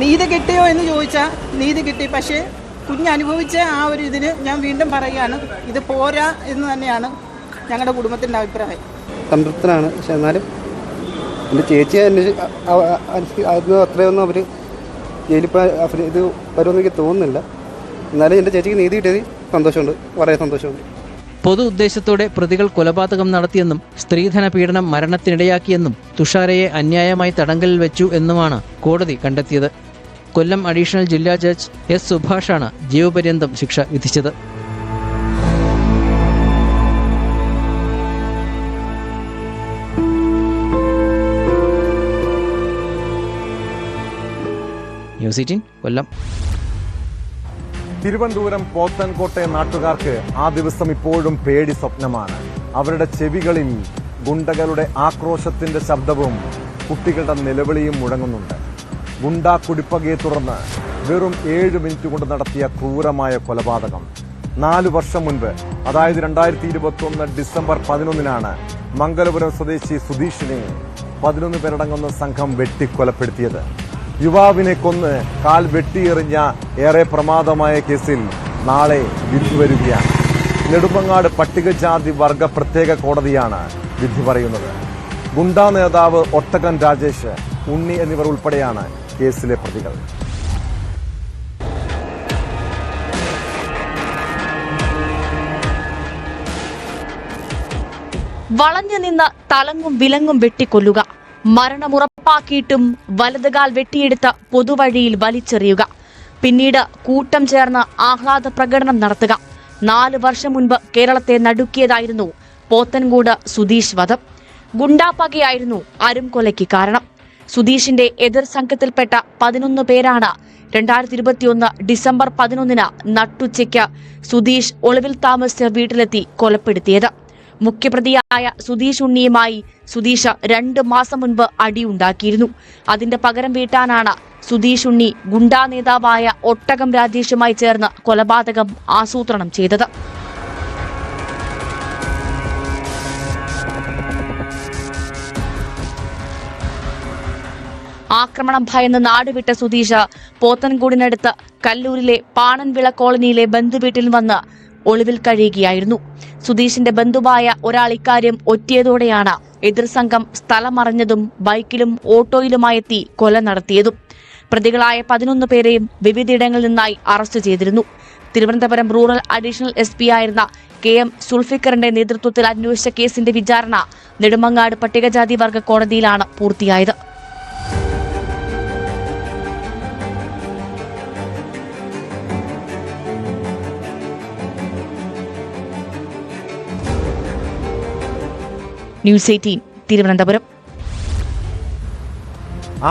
നീതി കിട്ടിയോ എന്ന് ചോദിച്ചാൽ നീതി കിട്ടി. പക്ഷേ കുഞ്ഞനുഭവിച്ച ആ ഒരു ഇതിന് ഞാൻ വീണ്ടും പറയുകയാണ്, ഇത് പോരാ എന്ന് തന്നെയാണ് ഞങ്ങളുടെ കുടുംബത്തിൻ്റെ അഭിപ്രായം. സംതൃപ്തനാണ്. പക്ഷെ എന്നാലും എൻ്റെ ചേച്ചിയെ അന്ന് അത്രയൊന്നും അവർ ജയിലിൽ ഇത് വരുമെന്ന് എനിക്ക് തോന്നുന്നില്ല. എന്നാലും എൻ്റെ ചേച്ചിക്ക് നീതി കിട്ടിയത് സന്തോഷമുണ്ട്, വളരെ സന്തോഷമുണ്ട്. പൊതു ഉദ്ദേശത്തോടെ പ്രതികൾ കൊലപാതകം നടത്തിയെന്നും സ്ത്രീധന പീഡനം മരണത്തിനിടയാക്കിയെന്നും തുഷാരയെ അന്യായമായി തടങ്കലിൽ വെച്ചു എന്നുമാണ് കോടതി കണ്ടെത്തിയത്. കൊല്ലം അഡീഷണൽ ജില്ലാ ജഡ്ജ് എസ് സുഭാഷാണ് ജീവപര്യന്തം ശിക്ഷ വിധിച്ചത്. ന്യൂസ് 18 കൊല്ലം. തിരുവനന്തപുരം പോത്തൻകോട്ടെ നാട്ടുകാർക്ക് ആ ദിവസം ഇപ്പോഴും പേടി സ്വപ്നമാണ്. അവരുടെ ചെവികളിൽ ഗുണ്ടകളുടെ ആക്രോശത്തിന്റെ ശബ്ദവും കുട്ടികളുടെ നിലവിളിയും മുഴങ്ങുന്നുണ്ട്. ഗുണ്ടാ കുടിപ്പകയെ തുടർന്ന് വെറും 7 മിനിറ്റ് കൊണ്ട് നടത്തിയ ക്രൂരമായ കൊലപാതകം 4 വർഷം മുൻപ്, അതായത് 2021 ഡിസംബർ 11-നാണ് മംഗലപുരം സ്വദേശി സുധീഷിനെ 11 പേരടങ്ങുന്ന സംഘം വെട്ടിക്കൊലപ്പെടുത്തിയത്. യുവാവിനെ കൊന്ന് കാൽ വെട്ടിയെറിഞ്ഞ ഏറെ പ്രമാദമായ കേസിൽ നാളെ വിധി വരികയാണ്. നെടുമങ്ങാട് പട്ടികജാതി വർഗ പ്രത്യേക കോടതിയാണ് വിധി പറയുന്നത്. ഗുണ്ടാ നേതാവ് ഒട്ടകൻ രാജേഷ്, ഉണ്ണി എന്നിവർ ഉൾപ്പെടെയാണ് കേസിലെ പ്രതികൾ. വളഞ്ഞു നിന്ന് തലങ്ങും വിലങ്ങും വെട്ടിക്കൊല്ലുക, മരണമുറപ്പാക്കിയിട്ടും വലതുകാൽ വെട്ടിയെടുത്ത പൊതുവഴിയിൽ വലിച്ചെറിയുക, പിന്നീട് കൂട്ടം ചേർന്ന് ആഹ്ലാദ പ്രകടനം നടത്തുക. 4 വർഷം മുൻപ് കേരളത്തെ നടുക്കിയതായിരുന്നു പോത്തൻകോട് സുധീഷ് വധം. ഗുണ്ടാപ്പകയായിരുന്നു അരുംകൊലയ്ക്ക് കാരണം. സുധീഷിന്റെ എതിർ സംഘത്തിൽപ്പെട്ട 11 പേരാണ് 2021 ഡിസംബർ 11-ന് നട്ടുച്ചയ്ക്ക് സുധീഷ് ഒളിവിൽ താമസിച്ച വീട്ടിലെത്തി കൊലപ്പെടുത്തിയത്. മുഖ്യപ്രതിയായ സുധീഷ് ഉണ്ണിയുമായി സുധീഷ് 2 മാസം മുൻപ് അടിയുണ്ടാക്കിയിരുന്നു. അതിന്റെ പകരം വീട്ടാനാണ് സുധീഷ് ഉണ്ണി ഗുണ്ടാ നേതാവായ ഒട്ടകം രാജേഷുമായി ചേർന്ന് കൊലപാതകം ആസൂത്രണം ചെയ്തത്. ആക്രമണം ഭയന്ന് നാടുവിട്ട സുധീഷ് പോത്തൻകോടിനടുത്ത് കല്ലൂരിലെ പാണൻവിള കോളനിയിലെ ബന്ധുവീട്ടിൽ വന്ന് ഒളിവിൽ കഴിയുകയായിരുന്നു. സുധീഷിന്റെ ബന്ധുവായ ഒരാൾ ഇക്കാര്യം ഒറ്റിയതോടെയാണ് എതിർ സംഘം സ്ഥലമറിഞ്ഞതും ബൈക്കിലും ഓട്ടോയിലുമായെത്തി കൊല നടത്തിയതും. പ്രതികളായ 11 പേരെയും വിവിധയിടങ്ങളിൽ നിന്നായി അറസ്റ്റ് ചെയ്തിരുന്നു. തിരുവനന്തപുരം റൂറൽ അഡീഷണൽ SP ആയിരുന്ന KM സുൾഫിക്കറിന്റെ നേതൃത്വത്തിൽ അന്വേഷിച്ച കേസിന്റെ വിചാരണ നെടുമങ്ങാട് പട്ടികജാതി വർഗ കോടതിയിലാണ് പൂർത്തിയായത്. ന്യൂസ് 18 തിരുവനന്തപുരം.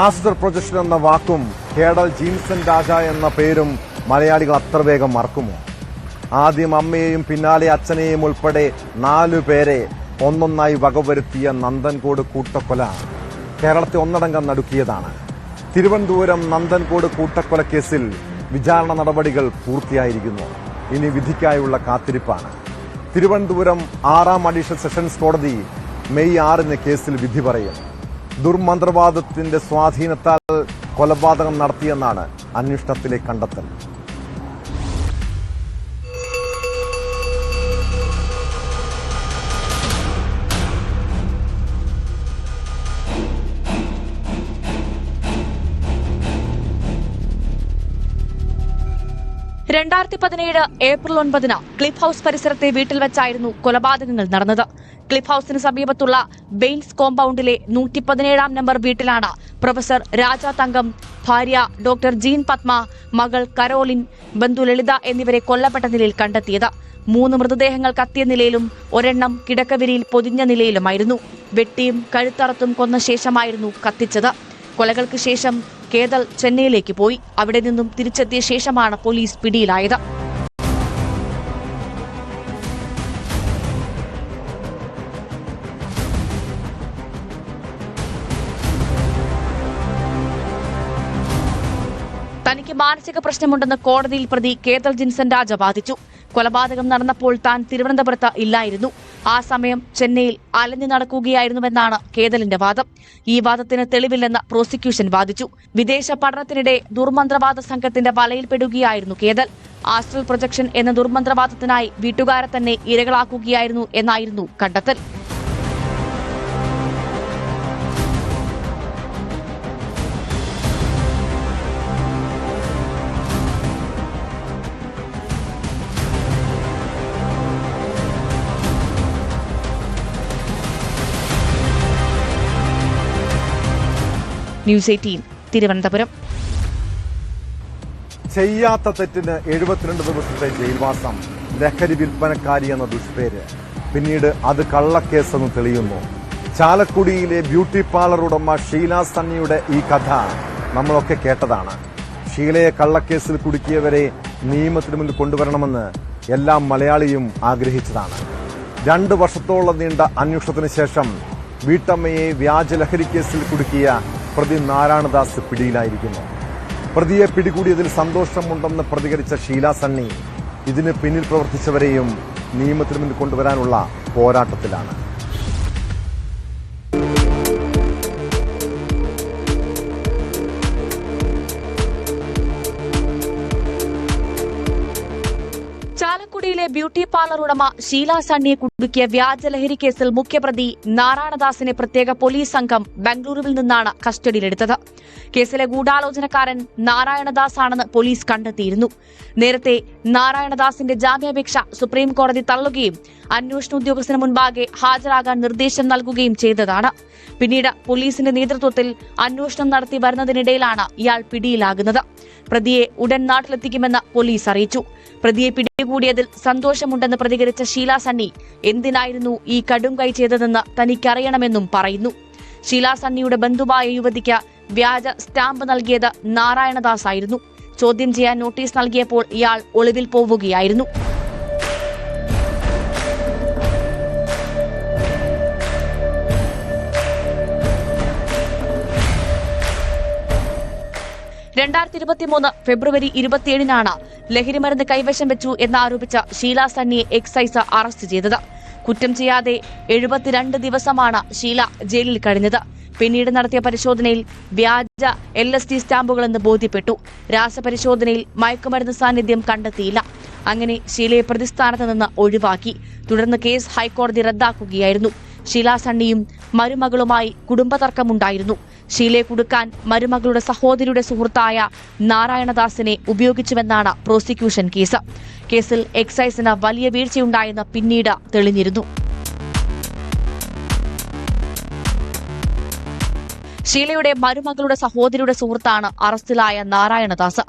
ആസ്റ്റർ പ്രൊജക്ഷൻ എന്ന വാക്കും കേഡൽ ജീൻസൺ രാജ എന്ന പേരും മലയാളികൾ അത്ര വേഗം മറക്കുമോ? ആദ്യം അമ്മയെയും പിന്നാലെ അച്ഛനെയും ഉൾപ്പെടെ 4 പേരെ ഒന്നൊന്നായി വകവരുത്തിയ നന്ദൻകോട് കൂട്ടക്കൊല കേരളത്തെ ഒന്നടങ്കം നടുക്കിയതാണ്. തിരുവനന്തപുരം നന്ദൻകോട് കൂട്ടക്കൊല കേസിൽ വിചാരണ നടപടികൾ പൂർത്തിയായിരിക്കുന്നു. ഇനി വിധിക്കായുള്ള കാത്തിരിപ്പാണ്. തിരുവനന്തപുരം 6ാം അഡീഷണൽ സെഷൻസ് കോടതി മെയ് 6-ന് കേസിൽ വിധി പറയും. ദുർമന്ത്രവാദത്തിന്റെ സ്വാധീനത്താൽ കൊലപാതകം നടത്തിയെന്നാണ് അന്വേഷണത്തിലെ കണ്ടെത്തൽ. ഏപ്രിൽ 9-ന് ക്ലിഫ് ഹൌസ് പരിസരത്തെ വീട്ടിൽ വെച്ചായിരുന്നു കൊലപാതകങ്ങൾ നടന്നത്. ക്ലിഫ് ഹൌസിന് സമീപത്തുള്ള ബെയിൻസ് കോമ്പൌണ്ടിലെ 117-ാം നമ്പർ വീട്ടിലാണ് പ്രൊഫസർ രാജ തങ്കം, ഭാര്യ ഡോക്ടർ ജീൻ പത്മ, മകൾ കരോലിൻ, ബന്ധു ലളിത എന്നിവരെ കൊല്ലപ്പെട്ട നിലയിൽ കണ്ടെത്തിയത്. 3 മൃതദേഹങ്ങൾ കത്തിയ നിലയിലും ഒരെണ്ണം കിടക്കവിരിയിൽ പൊതിഞ്ഞ നിലയിലുമായിരുന്നു. വെട്ടിയും കഴുത്തറത്തും കൊന്ന ശേഷമായിരുന്നു കത്തിച്ചത്. കൊലകൾക്ക് ശേഷം കേതൽ ചെന്നൈയിലേക്ക് പോയി. അവിടെ നിന്നും തിരിച്ചെത്തിയ ശേഷമാണ് പോലീസ് പിടിയിലായത്. തനിക്ക് മാനസിക പ്രശ്നമുണ്ടെന്ന് കോടതിയിൽ പ്രതി കേതൽ ജിൻസൺ രാജ വാദിച്ചു. കൊലപാതകം നടന്നപ്പോൾ താൻ തിരുവനന്തപുരത്ത് ഇല്ലായിരുന്നു. ആ സമയം ചെന്നൈയിൽ അലഞ്ഞു നടക്കുകയായിരുന്നുവെന്നാണ് കേതലിന്റെ വാദം. ഈ വാദത്തിന് തെളിവില്ലെന്ന് പ്രോസിക്യൂഷൻ വാദിച്ചു. വിദേശ പഠനത്തിനിടെ ദുർമന്ത്രവാദ സംഘത്തിന്റെ വലയിൽപ്പെടുകയായിരുന്നു കേതൽ. ആസ്ട്രൽ പ്രൊജക്ഷൻ എന്ന ദുർമന്ത്രവാദത്തിനായി വീട്ടുകാരെ തന്നെ ഇരകളാക്കുകയായിരുന്നു എന്നായിരുന്നു കണ്ടെത്തൽ. ന്യൂസ് 18 തിരുവനന്തപുരം. ചെയ്യാത്ത തെറ്റിന് 72 ദിവസത്തെ ജയിൽവാസം, ലഹരി വിൽപ്പനക്കാരി എന്ന ദുഷ്പേര്. പിന്നീട് അത് കള്ളക്കേസെന്ന് തെളിയുന്നു. ചാലക്കുടിയിലെ ബ്യൂട്ടി പാർലർ ഉടമ ഷീല സണ്ണിയുടെ ഈ കഥ നമ്മളൊക്കെ കേട്ടതാണ്. ഷീലയെ കള്ളക്കേസിൽ കുടുക്കിയവരെ നിയമത്തിന് മുന്നിൽ കൊണ്ടുവരണമെന്ന് എല്ലാ മലയാളിയും ആഗ്രഹിച്ചതാണ്. 2 വർഷത്തോളം നീണ്ട അന്വേഷണത്തിന് ശേഷം വീട്ടമ്മയെ വ്യാജ ലഹരി കേസിൽ കുടുക്കിയ പ്രതി നാരായണദാസ് പിടിയിലായിരിക്കുന്നു. പ്രതിയെ പിടികൂടിയതിൽ സന്തോഷമുണ്ടെന്ന് പ്രതികരിച്ച ഷീല സണ്ണി ഇതിന് പിന്നിൽ പ്രവർത്തിച്ചവരെയും നിയമത്തിന് മുന്നിൽ കൊണ്ടുവരാനുള്ള പോരാട്ടത്തിലാണ്. ചാലക്കുടിയിലെ ബ്യൂട്ടി പാർലർ ഉടമ ഷീല സണ്ണിയെ കുടുക്കിയ വ്യാജ ലഹരി കേസിൽ മുഖ്യപ്രതി നാരായണദാസിനെ പ്രത്യേക പോലീസ് സംഘം ബംഗളൂരുവിൽ നിന്നാണ് കസ്റ്റഡിയിലെടുത്തത്. കേസിലെ ഗൂഢാലോചനക്കാരൻ നാരായണദാസ് ആണെന്ന് പോലീസ് കണ്ടെത്തിയിരുന്നു. നേരത്തെ നാരായണദാസിന്റെ ജാമ്യാപേക്ഷ സുപ്രീം കോടതി തള്ളുകയും അന്വേഷണ ഉദ്യോഗസ്ഥന് മുൻപാകെ ഹാജരാകാൻ നിർദ്ദേശം നൽകുകയും ചെയ്തതാണ്. പിന്നീട് പോലീസിന്റെ നേതൃത്വത്തിൽ അന്വേഷണം നടത്തി വരുന്നതിനിടയിലാണ് ഇയാൾ പിടിയിലാകുന്നത്. പ്രതിയെ ഉടൻ നാട്ടിലെത്തിക്കുമെന്ന് പോലീസ് അറിയിച്ചു. പ്രതിയെ പിടികൂടിയതിൽ സന്തോഷമുണ്ടെന്ന് പ്രതികരിച്ച ഷീല സണ്ണി എന്തിനായിരുന്നു ഈ കടും കൈ ചെയ്തതെന്ന് തനിക്കറിയണമെന്നും പറയുന്നു. ഷീല സണ്ണിയുടെ ബന്ധുവായ യുവതിക്ക് വ്യാജ സ്റ്റാമ്പ് നൽകിയത് നാരായണദാസ് ആയിരുന്നു. ചോദ്യം ചെയ്യാൻ നോട്ടീസ് നൽകിയപ്പോൾ ഇയാൾ ഒളിവിൽ പോവുകയായിരുന്നു. ഫെബ്രുവരി 27 ലഹരിമരുന്ന് കൈവശം വെച്ചു എന്നാരോപിച്ച ഷീല സണ്ണിയെ എക്സൈസ് അറസ്റ്റ് ചെയ്തത്. കുറ്റം ചെയ്യാതെ 72 ദിവസമാണ് ഷീല ജയിലിൽ കഴിഞ്ഞത്. പിന്നീട് നടത്തിയ പരിശോധനയിൽ വ്യാജ LSD സ്റ്റാമ്പുകളെന്ന് ബോധ്യപ്പെട്ടു. രാസപരിശോധനയിൽ മയക്കുമരുന്ന് സാന്നിധ്യം കണ്ടെത്തിയില്ല. അങ്ങനെ ഷീലയെ പ്രതിസ്ഥാനത്ത് നിന്ന് ഒഴിവാക്കി. തുടർന്ന് കേസ് ഹൈക്കോടതി റദ്ദാക്കുകയായിരുന്നു. ഷീല സണ്ണിയും മരുമകളുമായി കുടുംബതർക്കമുണ്ടായിരുന്നു. ഷീലയെ കുടുക്കാൻ മരുമകളുടെ സഹോദരിയുടെ സുഹൃത്തായ നാരായണദാസിനെ ഉപയോഗിച്ചുവെന്നാണ് പ്രോസിക്യൂഷൻ കേസ്. കേസിൽ എക്സൈസിന് വലിയ വീഴ്ചയുണ്ടായെന്ന് പിന്നീട് തെളിഞ്ഞിരുന്നു. ഷീലയുടെ മരുമകളുടെ സഹോദരിയുടെ സുഹൃത്താണ് അറസ്റ്റിലായ നാരായണദാസ്.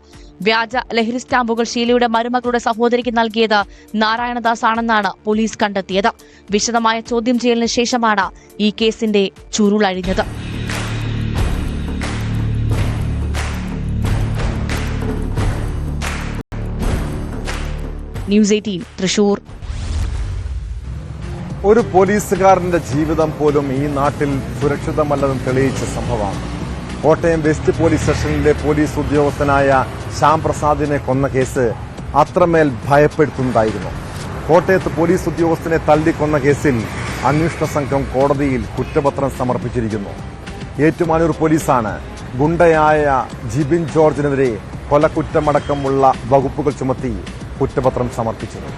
വ്യാജ ലഹരി സ്റ്റാമ്പുകൾ ഷീലയുടെ മരുമകളുടെ സഹോദരിക്ക് നൽകിയത് നാരായണദാസ് ആണെന്നാണ് പോലീസ് കണ്ടെത്തിയത്. വിശദമായ ചോദ്യം ചെയ്യലിന് ശേഷമാണ് ഈ കേസിന്റെ ചുരുളഴിഞ്ഞത്. ന്യൂസ് 18 തൃശൂർ. ഒരു പോലീസുകാരന്റെ ജീവിതം പോലും ഈ നാട്ടിൽ സുരക്ഷിതമല്ലെന്ന് തെളിയിച്ച സംഭവമാണ്. കോട്ടയം വെസ്റ്റ് പോലീസ് സ്റ്റേഷനിലെ പോലീസ് ഉദ്യോഗസ്ഥനായ ശ്യാം പ്രസാദിനെ കൊന്ന കേസ് അത്രമേൽ ഭയപ്പെടുത്തുന്നതായിരുന്നു. കോട്ടയത്ത് പോലീസ് ഉദ്യോഗസ്ഥനെ തല്ലിക്കൊന്ന കേസിൽ അന്വേഷണ സംഘം കോടതിയിൽ കുറ്റപത്രം സമർപ്പിച്ചിരിക്കുന്നു. ഏറ്റുമാനൂർ പോലീസാണ് ഗുണ്ടയായ ജിബിൻ ജോർജിനെതിരെ കൊലക്കുറ്റമടക്കമുള്ള വകുപ്പുകൾ ചുമത്തി കുറ്റപത്രം സമർപ്പിച്ചത്.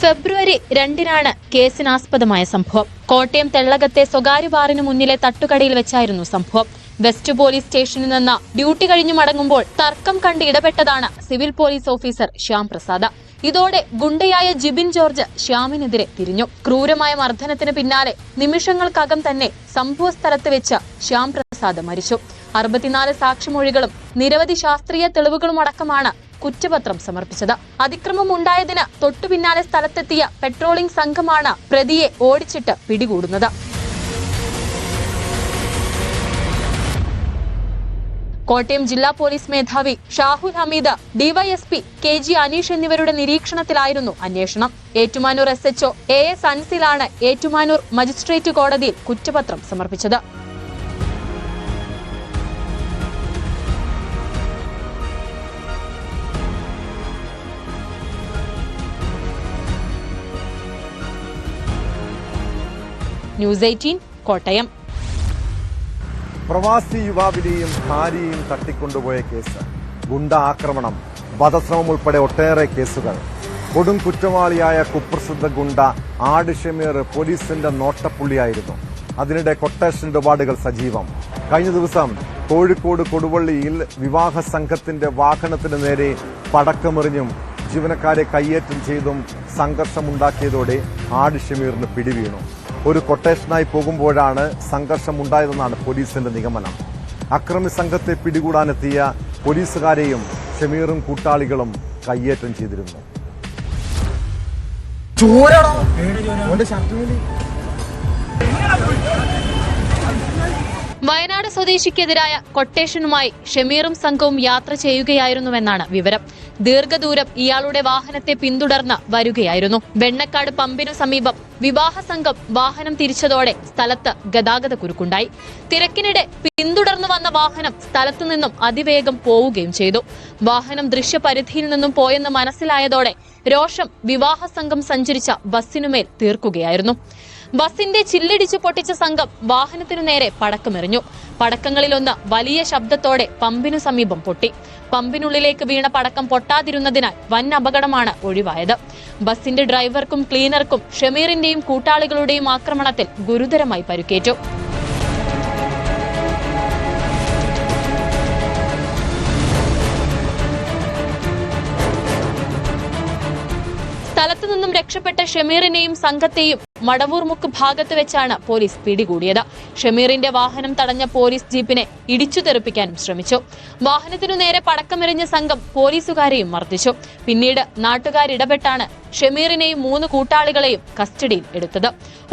ഫെബ്രുവരി 2 കേസിനാസ്പദമായ സംഭവം. കോട്ടയം തെള്ളകത്തെ സ്വകാര്യ ബാറിന് മുന്നിലെ തട്ടുകടയിൽ വെച്ചായിരുന്നു സംഭവം. വെസ്റ്റ് പോലീസ് സ്റ്റേഷനിൽ നിന്ന് ഡ്യൂട്ടി കഴിഞ്ഞു മടങ്ങുമ്പോൾ തർക്കം കണ്ട് ഇടപെട്ടതാണ് civil police officer Shyam Prasad. ഇതോടെ ഗുണ്ടയായ ജിബിൻ ജോർജ് ശ്യാമിനെതിരെ തിരിഞ്ഞു. ക്രൂരമായ മർദ്ദനത്തിന് പിന്നാലെ നിമിഷങ്ങൾക്കകം തന്നെ സംഭവ സ്ഥലത്ത് വെച്ച് ശ്യാം പ്രസാദ് മരിച്ചു. 64 സാക്ഷിമൊഴികളും നിരവധി ശാസ്ത്രീയ തെളിവുകളും അടക്കമാണ് കുറ്റപത്രം സമർപ്പിച്ചത്. അതിക്രമം ഉണ്ടായതിന് തൊട്ടുപിന്നാലെ സ്ഥലത്തെത്തിയ പെട്രോളിംഗ് സംഘമാണ് പ്രതിയെ ഓടിച്ചിട്ട് പിടികൂടുന്നത്. കോട്ടയം ജില്ലാ പോലീസ് മേധാവി ഷാഹുൽ ഹമീദ്, ഡിവൈഎസ്പി KG അനീഷ് എന്നിവരുടെ നിരീക്ഷണത്തിലായിരുന്നു അന്വേഷണം. ഏറ്റുമാനൂർ SHO AS അൻസിലാണ് ഏറ്റുമാനൂർ മജിസ്ട്രേറ്റ് കോടതിയിൽ കുറ്റപത്രം സമർപ്പിച്ചത്. ന്യൂസ് 18 കോട്ടയം. പ്രവാസി യുവാവിനെയും ഭാര്യയെയും തട്ടിക്കൊണ്ടുപോയ കേസ്, ഗുണ്ട ആക്രമണം, വധശ്രമം ഉൾപ്പെടെ ഒട്ടേറെ കേസുകൾ. കൊടും കുറ്റവാളിയായ കുപ്രസിദ്ധ ഗുണ്ട ആട് ഷമീർ പോലീസിന്റെ നോട്ടപ്പുള്ളിയായിരുന്നു. അതിനിടെ കൊട്ടേഷൻ ഇടപാടുകൾ സജീവം. കഴിഞ്ഞ ദിവസം കോഴിക്കോട് കൊടുവള്ളിയിൽ വിവാഹ സംഘത്തിന്റെ വാഹനത്തിന് നേരെ പടക്കമെറിഞ്ഞും ജീവനക്കാരെ കയ്യേറ്റം ചെയ്തും സംഘർഷമുണ്ടാക്കിയതോടെ ആട് ഷമീറിന് പിടിവീണു. ഒരു കൊട്ടേഷനായി പോകുമ്പോഴാണ് സംഘർഷമുണ്ടായതെന്നാണ് പോലീസിന്റെ നിഗമനം. അക്രമി സംഘത്തെ പിടികൂടാനെത്തിയ പോലീസുകാരെയും ഷമീറും കൂട്ടാളികളും കയ്യേറ്റം ചെയ്തിരുന്നു. വയനാട് സ്വദേശിക്കെതിരായ കൊട്ടേഷനുമായി ഷമീറും സംഘവും യാത്ര ചെയ്യുകയായിരുന്നുവെന്നാണ് വിവരം. ദീർഘദൂരം ഇയാളുടെ വാഹനത്തെ പിന്തുടർന്ന് വരികയായിരുന്നു. വെണ്ണക്കാട് പമ്പിനു സമീപം വിവാഹ സംഘം വാഹനം തിരിച്ചതോടെ സ്ഥലത്ത് ഗതാഗത കുരുക്കുണ്ടായി. തിരക്കിനിടെ പിന്തുടർന്നു വന്ന വാഹനം സ്ഥലത്തു നിന്നും അതിവേഗം പോവുകയും ചെയ്തു. വാഹനം ദൃശ്യപരിധിയിൽ നിന്നും പോയെന്ന് മനസ്സിലായതോടെ രോഷം വിവാഹ സംഘം സഞ്ചരിച്ച ബസ്സിനുമേൽ തീർക്കുകയായിരുന്നു. ബസിന്റെ ചില്ലിടിച്ചു പൊട്ടിച്ച സംഘം വാഹനത്തിനു നേരെ പടക്കമെറിഞ്ഞു. പടക്കങ്ങളിലൊന്ന് വലിയ ശബ്ദത്തോടെ പമ്പിനു സമീപം പൊട്ടി. പമ്പിനുള്ളിലേക്ക് വീണ പടക്കം പൊട്ടാതിരുന്നതിനാൽ വൻ അപകടമാണ് ഒഴിവായത്. ബസിന്റെ ഡ്രൈവർക്കും ക്ലീനർക്കും ഷമീറിന്റെയും കൂട്ടാളികളുടെയും ആക്രമണത്തിൽ ഗുരുതരമായി പരിക്കേറ്റു. സ്ഥലത്തു നിന്നും രക്ഷപ്പെട്ട ഷമീറിനെയും സംഘത്തെയും മടവൂർമുക്ക് ഭാഗത്ത് വെച്ചാണ് പോലീസ് പിടികൂടിയത്. ഷമീറിന്റെ വാഹനം തടഞ്ഞ പോലീസ് ജീപ്പിനെ ഇടിച്ചു തെറിപ്പിക്കാനും ശ്രമിച്ചു. വാഹനത്തിനു നേരെ പടക്കമെറിഞ്ഞ സംഘം പോലീസുകാരെയും മർദ്ദിച്ചു. പിന്നീട് നാട്ടുകാരിടപെട്ടാണ് ഷമീറിനെയും 3 കൂട്ടാളികളെയും കസ്റ്റഡിയിൽ എടുത്തത്.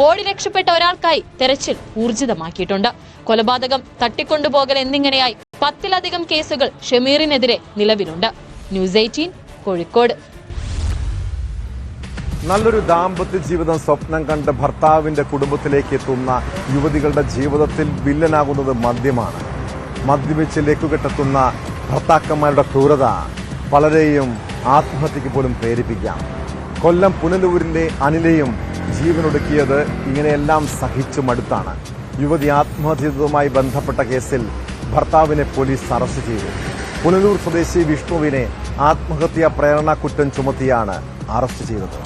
ഓടി രക്ഷപ്പെട്ട ഒരാൾക്കായി തെരച്ചിൽ ഊർജിതമാക്കിയിട്ടുണ്ട്. കൊലപാതകം, തട്ടിക്കൊണ്ടുപോകൽ എന്നിങ്ങനെയായി 10-ലധികം കേസുകൾ ഷമീറിനെതിരെ നിലവിലുണ്ട്. ന്യൂസ് 18 കോഴിക്കോട്. നല്ലൊരു ദാമ്പത്യ ജീവിതം സ്വപ്നം കണ്ട് ഭർത്താവിന്റെ കുടുംബത്തിലേക്ക് എത്തുന്ന യുവതികളുടെ ജീവിതത്തിൽ വില്ലനാകുന്നത് മദ്യമാണ്. മദ്യപിച്ച് ലേക്കുകെട്ടെത്തുന്ന ഭർത്താക്കന്മാരുടെ ക്രൂരത പലരെയും ആത്മഹത്യക്ക് പോലും പ്രേരിപ്പിക്കാം. കൊല്ലം പുനലൂരിലെ അനിലയും ജീവനൊടുക്കിയത് ഇങ്ങനെയെല്ലാം സഹിച്ചു മടുത്താണ്. യുവതി ആത്മഹത്യ ചെയ്തതുമായി ബന്ധപ്പെട്ട കേസിൽ ഭർത്താവിനെ പോലീസ് അറസ്റ്റ് ചെയ്തു. പുനലൂർ സ്വദേശി വിഷ്ണുവിനെ ആത്മഹത്യാ പ്രേരണ കുറ്റം ചുമത്തിയാണ് അറസ്റ്റ് ചെയ്തത്.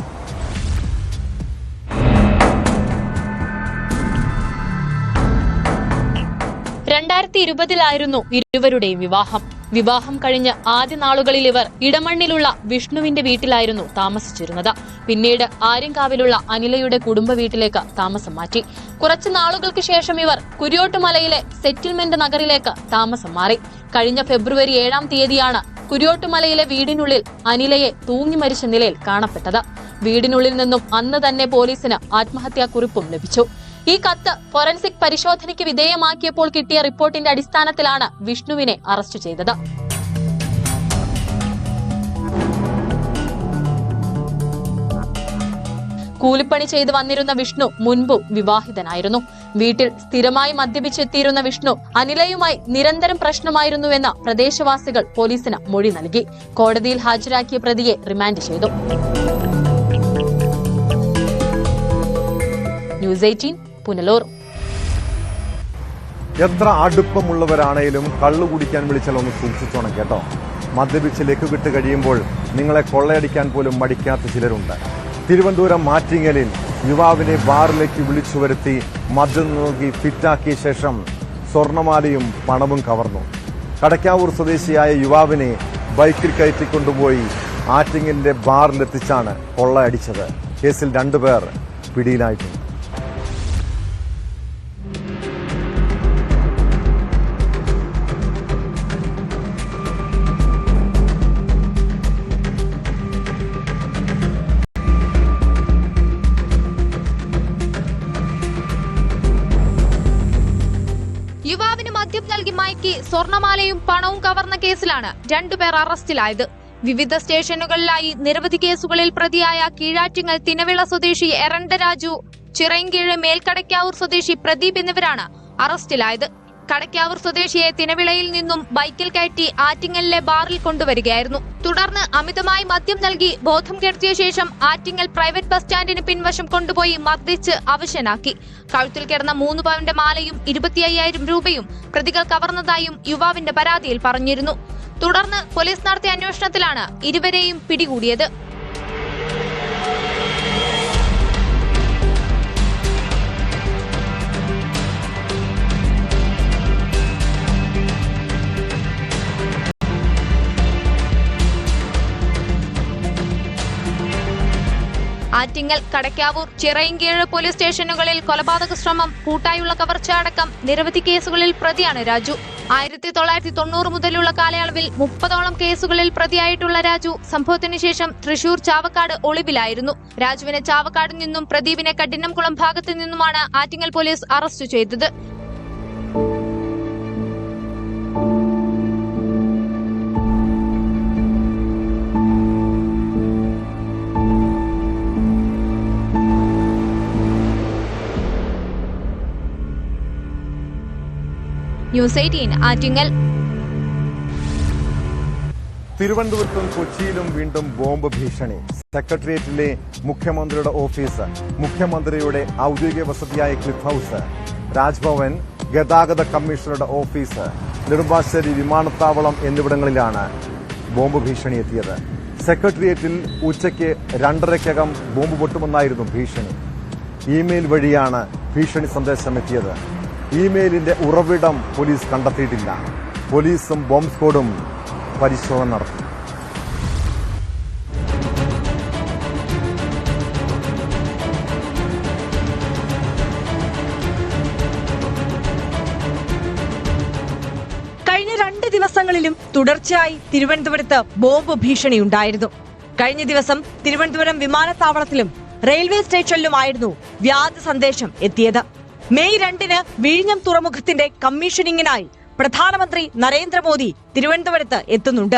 2020-ലായിരുന്നു ഇരുവരുടെയും വിവാഹം. വിവാഹം കഴിഞ്ഞ് ആദ്യ നാളുകളിൽ ഇവർ ഇടമണ്ണിലുള്ള വിഷ്ണുവിന്റെ വീട്ടിലായിരുന്നു താമസിച്ചിരുന്നത്. പിന്നീട് ആര്യങ്കാവിലുള്ള അനിലയുടെ കുടുംബ വീട്ടിലേക്ക് താമസം മാറ്റി. കുറച്ചു നാളുകൾക്ക് ശേഷം ഇവർ കുരിയോട്ടുമലയിലെ സെറ്റിൽമെന്റ് നഗറിലേക്ക് താമസം മാറി. കഴിഞ്ഞ ഫെബ്രുവരി 7-ാം തീയതിയാണ് കുരിയോട്ടുമലയിലെ വീടിനുള്ളിൽ അനിലയെ തൂങ്ങി മരിച്ച നിലയിൽ കാണപ്പെട്ടത്. വീടിനുള്ളിൽ നിന്നും അന്ന് തന്നെ പോലീസിന് ആത്മഹത്യാക്കുറിപ്പും ലഭിച്ചു. ഈ കത്ത് ഫോറൻസിക് പരിശോധനയ്ക്ക് വിധേയമാക്കിയപ്പോൾ കിട്ടിയ റിപ്പോർട്ടിന്റെ അടിസ്ഥാനത്തിലാണ് വിഷ്ണുവിനെ അറസ്റ്റ് ചെയ്തത്. കൂലിപ്പണി ചെയ്തു വന്നിരുന്ന വിഷ്ണു മുൻപും വിവാഹിതനായിരുന്നു. വീട്ടിൽ സ്ഥിരമായി മദ്യപിച്ചെത്തിയിരുന്ന വിഷ്ണു അനിലയുമായി നിരന്തരം പ്രശ്നമായിരുന്നുവെന്ന് പ്രദേശവാസികൾ പോലീസിന് മൊഴി നൽകി. കോടതിയിൽ ഹാജരാക്കിയ പ്രതിയെ റിമാൻഡ് ചെയ്തു. ന്യൂസ് 18 പുനലൂർ. എത്ര അടുപ്പമുള്ളവരാണേലും കള്ളു കുടിക്കാൻ വിളിച്ചാൽ ഒന്ന് സൂക്ഷിച്ചോണം കേട്ടോ. മദ്യപിച്ച് ലക്കുകെട്ട് കഴിയുമ്പോൾ നിങ്ങളെ കൊള്ളയടിക്കാൻ പോലും മടിക്കാത്ത ചിലരുണ്ട്. തിരുവനന്തപുരം മാറ്റിങ്ങലിൽ യുവാവിനെ ബാറിലേക്ക് വിളിച്ചു വരുത്തി മദ്യം നോക്കി ഫിറ്റാക്കിയ ശേഷം സ്വർണമാലയും പണവും കവർന്നു. കടക്കാവൂർ സ്വദേശിയായ യുവാവിനെ ബൈക്കിൽ കയറ്റിക്കൊണ്ടുപോയി ആറ്റിങ്ങലിന്റെ ബാറിലെത്തിച്ചാണ് കൊള്ളയടിച്ചത്. കേസിൽ 2 പേർ പിടിയിലായിട്ടുണ്ട്. യുവാവിന് മദ്യം നൽകി മയക്കി സ്വർണമാലയും പണവും കവർന്ന കേസിലാണ് 2 പേർ അറസ്റ്റിലായത്. വിവിധ സ്റ്റേഷനുകളിലായി നിരവധി കേസുകളിൽ പ്രതിയായ കീഴാറ്റിങ്ങൽ തിനവിള സ്വദേശി എറണ്ട രാജു, ചിറയൻകീഴ് മേൽക്കടക്കാവൂർ സ്വദേശി പ്രദീപ് എന്നിവരാണ് അറസ്റ്റിലായത്. കടക്കാവൂർ സ്വദേശിയെ തിനവിളയിൽ നിന്നും ബൈക്കിൽ കയറ്റി ആറ്റിങ്ങലിലെ ബാറിൽ കൊണ്ടുവരികയായിരുന്നു. തുടർന്ന് അമിതമായി മദ്യം നൽകി ബോധം കെടുത്തിയ ശേഷം ആറ്റിങ്ങൽ പ്രൈവറ്റ് ബസ് സ്റ്റാൻഡിന് പിൻവശം കൊണ്ടുപോയി മർദ്ദിച്ച് അവശനാക്കി. കഴുത്തിൽ കിടന്ന 3 പവന്റെ മാലയും 25,000 രൂപയും പ്രതികൾ കവർന്നതായും യുവാവിന്റെ പരാതിയിൽ പറഞ്ഞിരുന്നു. തുടർന്ന് പോലീസ് നടത്തിയ അന്വേഷണത്തിലാണ് ഇരുവരെയും പിടികൂടിയത്. ആറ്റിങ്ങൽ, കടക്കാവൂർ, ചിറയിൻകീഴ് പോലീസ് സ്റ്റേഷനുകളിൽ കൊലപാതക ശ്രമം, കൂട്ടായുള്ള കവർച്ച അടക്കം നിരവധി കേസുകളിൽ പ്രതിയാണ് രാജു. 1990 മുതലുള്ള കാലയളവിൽ 30ഓളം കേസുകളിൽ പ്രതിയായിട്ടുള്ള രാജു സംഭവത്തിന് ശേഷം തൃശൂർ ചാവക്കാട് ഒളിവിലായിരുന്നു. രാജുവിനെ ചാവക്കാട് നിന്നും പ്രദീപിനെ കഠിനംകുളം ഭാഗത്തു നിന്നുമാണ് ആറ്റിങ്ങൽ പോലീസ് അറസ്റ്റ് ചെയ്തത്. ന്യൂസ് 18 ആറ്റിങ്ങൽ. തിരുവനന്തപുരത്തും കൊച്ചിയിലും വീണ്ടും ബോംബ് ഭീഷണി. സെക്രട്ടേറിയറ്റിലെ മുഖ്യമന്ത്രിയുടെ ഓഫീസ്, മുഖ്യമന്ത്രിയുടെ ഔദ്യോഗിക വസതിയായ ക്ലിഫ് ഹൌസ്, രാജ്ഭവൻ, ഗതാഗത കമ്മീഷണറുടെ ഓഫീസ്, നെടുമ്പാശ്ശേരി വിമാനത്താവളം എന്നിവിടങ്ങളിലാണ് ബോംബ് ഭീഷണി എത്തിയത്. സെക്രട്ടേറിയറ്റിൽ ഉച്ചയ്ക്ക് 2:30-കകം ബോംബ് പൊട്ടുമെന്നായിരുന്നു ഭീഷണി. ഇമെയിൽ വഴിയാണ് ഭീഷണി സന്ദേശം എത്തിയത്. ഇമെയിലിന്റെ ഉറവിടം പോലീസ് കണ്ടെത്തിയിട്ടില്ല. പോലീസും ബോംബ് സ്ക്വാഡും പരിശോധന നടത്തി. കഴിഞ്ഞ 2 ദിവസങ്ങളിലും തുടർച്ചയായി തിരുവനന്തപുരത്ത് ബോംബ് ഭീഷണിയുണ്ടായിരുന്നു. കഴിഞ്ഞ ദിവസം തിരുവനന്തപുരം വിമാനത്താവളത്തിലും റെയിൽവേ സ്റ്റേഷനിലുമായിരുന്നു വ്യാജ സന്ദേശം എത്തിയത്. മെയ് 2-ന് വിഴിഞ്ഞം തുറമുഖത്തിന്റെ കമ്മീഷനിങ്ങിനായി പ്രധാനമന്ത്രി നരേന്ദ്രമോദി തിരുവനന്തപുരത്ത് എത്തുന്നുണ്ട്.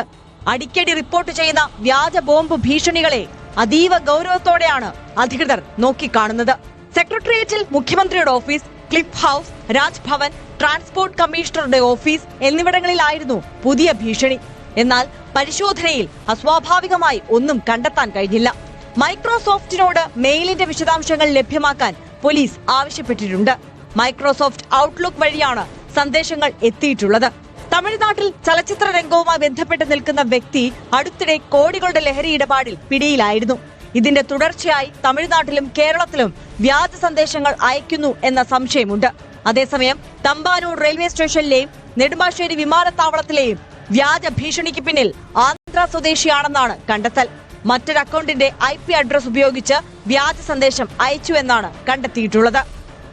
അടിക്കടി റിപ്പോർട്ട് ചെയ്യുന്ന വ്യാജ ബോംബ് ഭീഷണികളെ അതീവ ഗൌരവത്തോടെയാണ് അധികൃതർ നോക്കിക്കാണുന്നത്. സെക്രട്ടേറിയറ്റിൽ മുഖ്യമന്ത്രിയുടെ office, cliff house, Raj Bhavan, transport കമ്മീഷണറുടെ ഓഫീസ് എന്നിവിടങ്ങളിലായിരുന്നു പുതിയ ഭീഷണി. എന്നാൽ പരിശോധനയിൽ അസ്വാഭാവികമായി ഒന്നും കണ്ടെത്താൻ കഴിഞ്ഞില്ല. മൈക്രോസോഫ്റ്റിനോട് മെയിലിന്റെ വിശദാംശങ്ങൾ ലഭ്യമാക്കാൻ പോലീസ് ആവശ്യപ്പെട്ടിട്ടുണ്ട്. മൈക്രോസോഫ്റ്റ് ഔട്ട്ലുക്ക് വഴിയാണ് സന്ദേശങ്ങൾ എത്തിയിട്ടുള്ളത്. തമിഴ്നാട്ടിൽ ചലച്ചിത്ര രംഗവുമായി ബന്ധപ്പെട്ട് നിൽക്കുന്ന വ്യക്തി അടുത്തിടെ കോടികളുടെ ലഹരി ഇടപാടിൽ പിടിയിലായിരുന്നു. ഇതിന്റെ തുടർച്ചയായി തമിഴ്നാട്ടിലും കേരളത്തിലും വ്യാജ സന്ദേശങ്ങൾ അയക്കുന്നു എന്ന സംശയമുണ്ട്. അതേസമയം തമ്പാനൂർ റെയിൽവേ സ്റ്റേഷനിലെയും നെടുമ്പാശ്ശേരി വിമാനത്താവളത്തിലെയും വ്യാജ ഭീഷണിക്ക് പിന്നിൽ ആന്ധ്ര സ്വദേശിയാണെന്നാണ് കണ്ടെത്തൽ. മറ്റൊരു അക്കൗണ്ടിന്റെ IP അഡ്രസ് ഉപയോഗിച്ച് വ്യാജ സന്ദേശം അയച്ചു എന്നാണ് കണ്ടെത്തിയിട്ടുള്ളത്.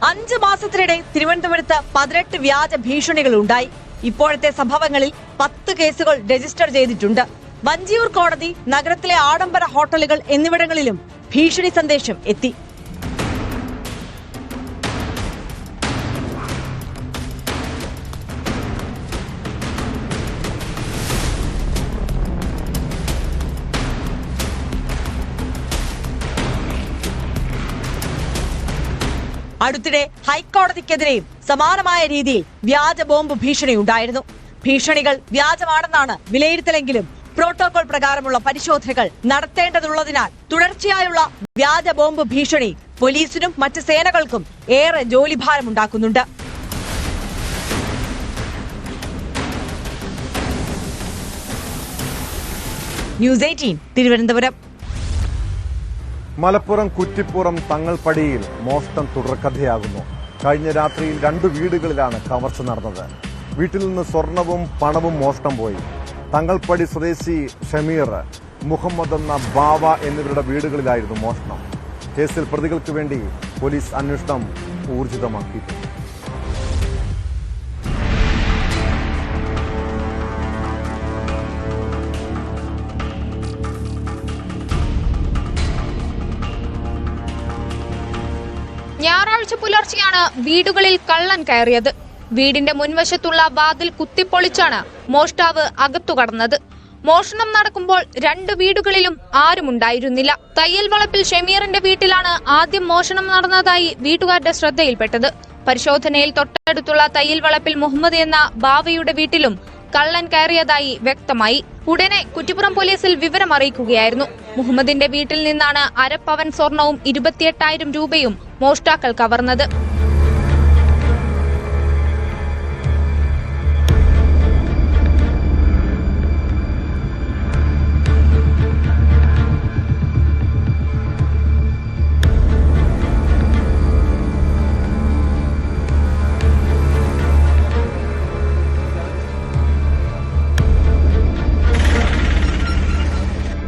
5 മാസത്തിനിടെ തിരുവനന്തപുരത്ത് 18 വ്യാജ ഭീഷണികൾ ഉണ്ടായി. ഇപ്പോഴത്തെ സംഭവങ്ങളിൽ 10 കേസുകൾ രജിസ്റ്റർ ചെയ്തിട്ടുണ്ട്. വഞ്ചിയൂർ കോടതി, നഗരത്തിലെ ആഡംബര ഹോട്ടലുകൾ എന്നിവിടങ്ങളിലും ഭീഷണി സന്ദേശം എത്തി. അടുത്തിടെ ഹൈക്കോടതിക്കെതിരെയും സമാനമായ രീതിയിൽ വ്യാജ ബോംബ് ഭീഷണി ഉണ്ടായിരുന്നു. ഭീഷണികൾ വ്യാജമാണെന്നാണ് വിലയിരുത്തലെങ്കിലും പ്രോട്ടോകോൾ പ്രകാരമുള്ള പരിശോധനകൾ നടത്തേണ്ടതുള്ളതിനാൽ തുടർച്ചയായുള്ള വ്യാജ ബോംബ് ഭീഷണി പോലീസിനും മറ്റ് സേനകൾക്കും ഏറെ ജോലിഭാരമുണ്ടാക്കുന്നുണ്ട്. ന്യൂസ് 18 തിരുവനന്തപുരം. മലപ്പുറം കുറ്റിപ്പുറം തങ്ങൾപ്പടിയിൽ മോഷണം തുടർക്കഥയാകുന്നു. കഴിഞ്ഞ രാത്രിയിൽ 2 വീടുകളിലാണ് കവർച്ച നടന്നത്. വീട്ടിൽ നിന്ന് സ്വർണവും പണവും മോഷണം പോയി. തങ്ങൾപ്പടി സ്വദേശി ഷമീർ, മുഹമ്മദ് എന്ന ബാവ എന്നിവരുടെ വീടുകളിലായിരുന്നു മോഷണം. കേസിൽ പ്രതികൾക്ക് വേണ്ടി പോലീസ് അന്വേഷണം ഊർജിതമാക്കിയിട്ടുണ്ട്. ഞായറാഴ്ച പുലർച്ചെയാണ് വീടുകളിൽ കള്ളൻ കയറിയത്. വീടിന്റെ മുൻവശത്തുള്ള വാതിൽ കുത്തിപ്പൊളിച്ചാണ് മോഷ്ടാവ് അകത്തു കടന്നത്. മോഷണം നടക്കുമ്പോൾ 2 വീടുകളിലും ആരുമുണ്ടായിരുന്നില്ല. തയ്യൽ വളപ്പിൽ ഷമീറിന്റെ വീട്ടിലാണ് ആദ്യം മോഷണം നടന്നതായി വീട്ടുകാരുടെ ശ്രദ്ധയിൽപ്പെട്ടത്. പരിശോധനയിൽ തൊട്ടടുത്തുള്ള തയ്യൽ വളപ്പിൽ മുഹമ്മദ് എന്ന ബാവയുടെ വീട്ടിലും കള്ളൻ കയറിയതായി വ്യക്തമായി. ഉടനെ കുറ്റിപ്പുറം പോലീസിൽ വിവരം അറിയിക്കുകയായിരുന്നു. മുഹമ്മദിന്റെ വീട്ടിൽ നിന്നാണ് 1/2 പവൻ സ്വർണവും 28,000 രൂപയും മോഷ്ടാക്കൾ കവർന്നത്.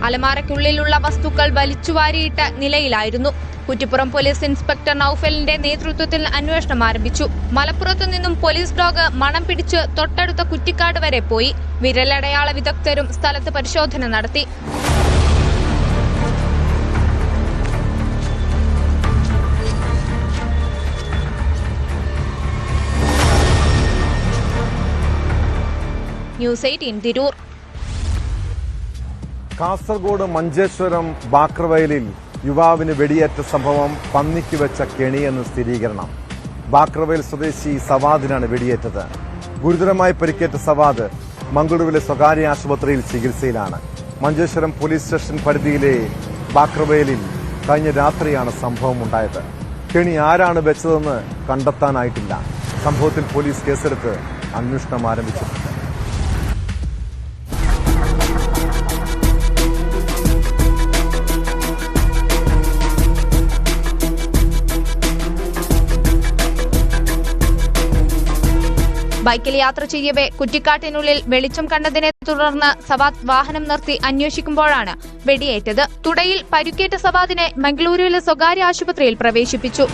അലമാരയ്ക്കുള്ളിലുള്ള വസ്തുക്കൾ വലിച്ചുവാരിയിട്ട നിലയിലായിരുന്നു. കുറ്റിപ്പുറം പോലീസ് ഇൻസ്പെക്ടർ നൌഫലിന്റെ നേതൃത്വത്തിൽ അന്വേഷണം ആരംഭിച്ചു. മലപ്പുറത്തു നിന്നും പോലീസ് ഡോഗ് മണം പിടിച്ച് തൊട്ടടുത്ത കുറ്റിക്കാട് വരെ പോയി. വിരലടയാള വിദഗ്ധരും സ്ഥലത്ത് പരിശോധന നടത്തി. ന്യൂസ് 18 തിരൂർ. കാസർഗോഡ് മഞ്ചേശ്വരം ബാക്രവയലിൽ യുവാവിന് വെടിയേറ്റ സംഭവം പന്നിക്ക് വെച്ച കെണിയെന്ന് സ്ഥിരീകരണം. ബാക്രവയൽ സ്വദേശി സവാദിനാണ് വെടിയേറ്റത്. ഗുരുതരമായി പരിക്കേറ്റ സവാദ് മംഗളൂരുവിലെ സ്വകാര്യ ആശുപത്രിയിൽ ചികിത്സയിലാണ്. മഞ്ചേശ്വരം പോലീസ് സ്റ്റേഷൻ പരിധിയിലെ ബാക്രവയലിൽ കഴിഞ്ഞ രാത്രിയാണ് സംഭവമുണ്ടായത്. കെണി ആരാണ് വെച്ചതെന്ന് കണ്ടെത്താനായിട്ടില്ല. സംഭവത്തിൽ പോലീസ് കേസെടുത്ത് അന്വേഷണം ആരംഭിച്ചിട്ടുണ്ട്. ബൈക്കിൽ യാത്ര ചെയ്യവേ കുറ്റിക്കാട്ടിനുള്ളിൽ വെളിച്ചം കണ്ടതിനെ തുടർന്ന് സവാദ് വാഹനം നിർത്തി അന്വേഷിക്കുമ്പോഴാണ് വെടിയേറ്റത്. തുടയിൽ പരുക്കേറ്റ സവാദിനെ മംഗളൂരുവിലെ സ്വകാര്യ ആശുപത്രിയിൽ പ്രവേശിപ്പിച്ചു.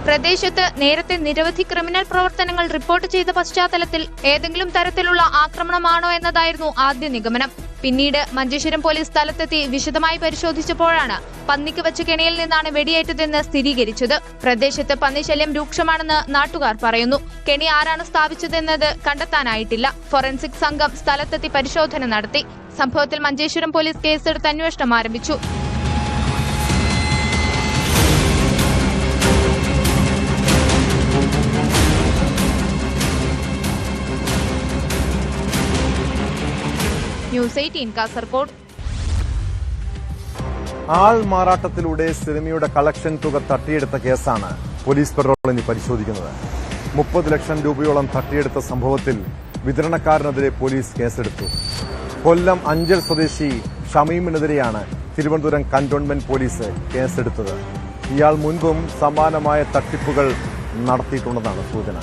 പ്രദേശത്ത് നേരത്തെ നിരവധി ക്രിമിനൽ പ്രവർത്തനങ്ങൾ റിപ്പോർട്ട് ചെയ്ത പശ്ചാത്തലത്തിൽ ഏതെങ്കിലും തരത്തിലുള്ള ആക്രമണമാണോ എന്നതായിരുന്നു ആദ്യ നിഗമനം. പിന്നീട് മഞ്ചേശ്വരം പോലീസ് സ്ഥലത്തെത്തി വിശദമായി പരിശോധിച്ചപ്പോഴാണ് പന്നിക്ക് വെച്ച കെണിയിൽ നിന്നാണ് വെടിയേറ്റതെന്ന് സ്ഥിരീകരിച്ചത്. പ്രദേശത്ത് പന്നിശല്യം രൂക്ഷമാണെന്ന് നാട്ടുകാർ പറയുന്നു. കെണി ആരാണ് സ്ഥാപിച്ചതെന്നത് കണ്ടെത്താനായിട്ടില്ല. ഫോറൻസിക് സംഘം സ്ഥലത്തെത്തി പരിശോധന നടത്തി. സംഭവത്തിൽ മഞ്ചേശ്വരം പോലീസ് കേസെടുത്ത് അന്വേഷണം ആരംഭിച്ചു. ന്യൂസ് 18 കാസർഗോഡ്. ആൾ മാറാട്ടത്തിലൂടെ സിനിമയുടെ കളക്ഷൻ തുക തട്ടിയെടുത്ത കേസാണ് പോലീസ് പെട്രോൾ ഇനി പരിശോധിക്കുന്നത്. 30 ലക്ഷം രൂപയോളം തട്ടിയെടുത്ത സംഭവത്തിൽ വിതരണക്കാരനെതിരെ പോലീസ് കേസെടുത്തു. കൊല്ലം അഞ്ചൽ സ്വദേശി ഷമീമിനെതിരെയാണ് തിരുവനന്തപുരം കന്റോൺമെന്റ് പോലീസ് കേസെടുത്തത്. ഇയാൾ മുൻപും സമാനമായ തട്ടിപ്പുകൾ നടത്തിയിട്ടുണ്ടെന്നാണ് സൂചന.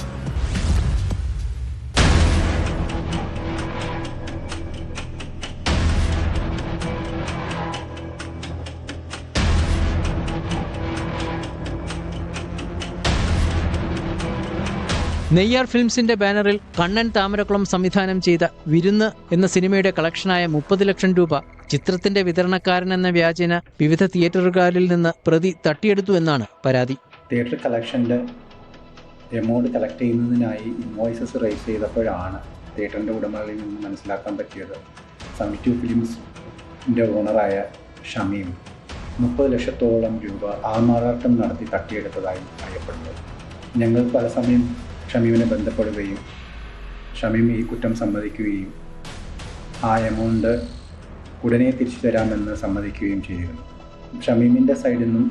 നെയ്യാർ ഫിലിംസിന്റെ ബാനറിൽ കണ്ണൻ താമരക്കുളം സംവിധാനം ചെയ്ത വിരുന്ന് എന്ന സിനിമയുടെ കളക്ഷനായ 30 ലക്ഷം രൂപ ചിത്രത്തിന്റെ വിതരണക്കാരൻ എന്ന വ്യാജേന വിവിധ തിയേറ്ററുകളിൽ നിന്ന് പ്രതി തട്ടിയെടുത്തു എന്നാണ് പരാതി. തിയേറ്റർ കളക്ഷന്റെ എമൗണ്ട് കളക്ട് ചെയ്യുന്നതിനായി ഇൻവോയ്സസ് റൈസ് ചെയ്തപ്പോഴാണ് തിയേറ്ററിന്റെ ഉടമകളിൽ നിന്ന് മനസ്സിലാക്കാൻ പറ്റിയത് 72 ഫിലിംസിന്റെ ഓണറായ ഷമീം 30 ലക്ഷത്തോളം രൂപ ആൾമാറാട്ടം നടത്തി തട്ടിയെടുത്തതായി അറിയപ്പെടുന്നത്. ഞങ്ങൾ പല സമയം ഷമീമിനെ ബന്ധപ്പെടുകയും ഷമീം ഈ കുറ്റം സമ്മതിക്കുകയും ആ എമൗണ്ട് ഉടനെ തിരിച്ചു തരാമെന്ന് സമ്മതിക്കുകയും ചെയ്തിരുന്നു. ഷമീമിൻ്റെ സൈഡിൽ നിന്നും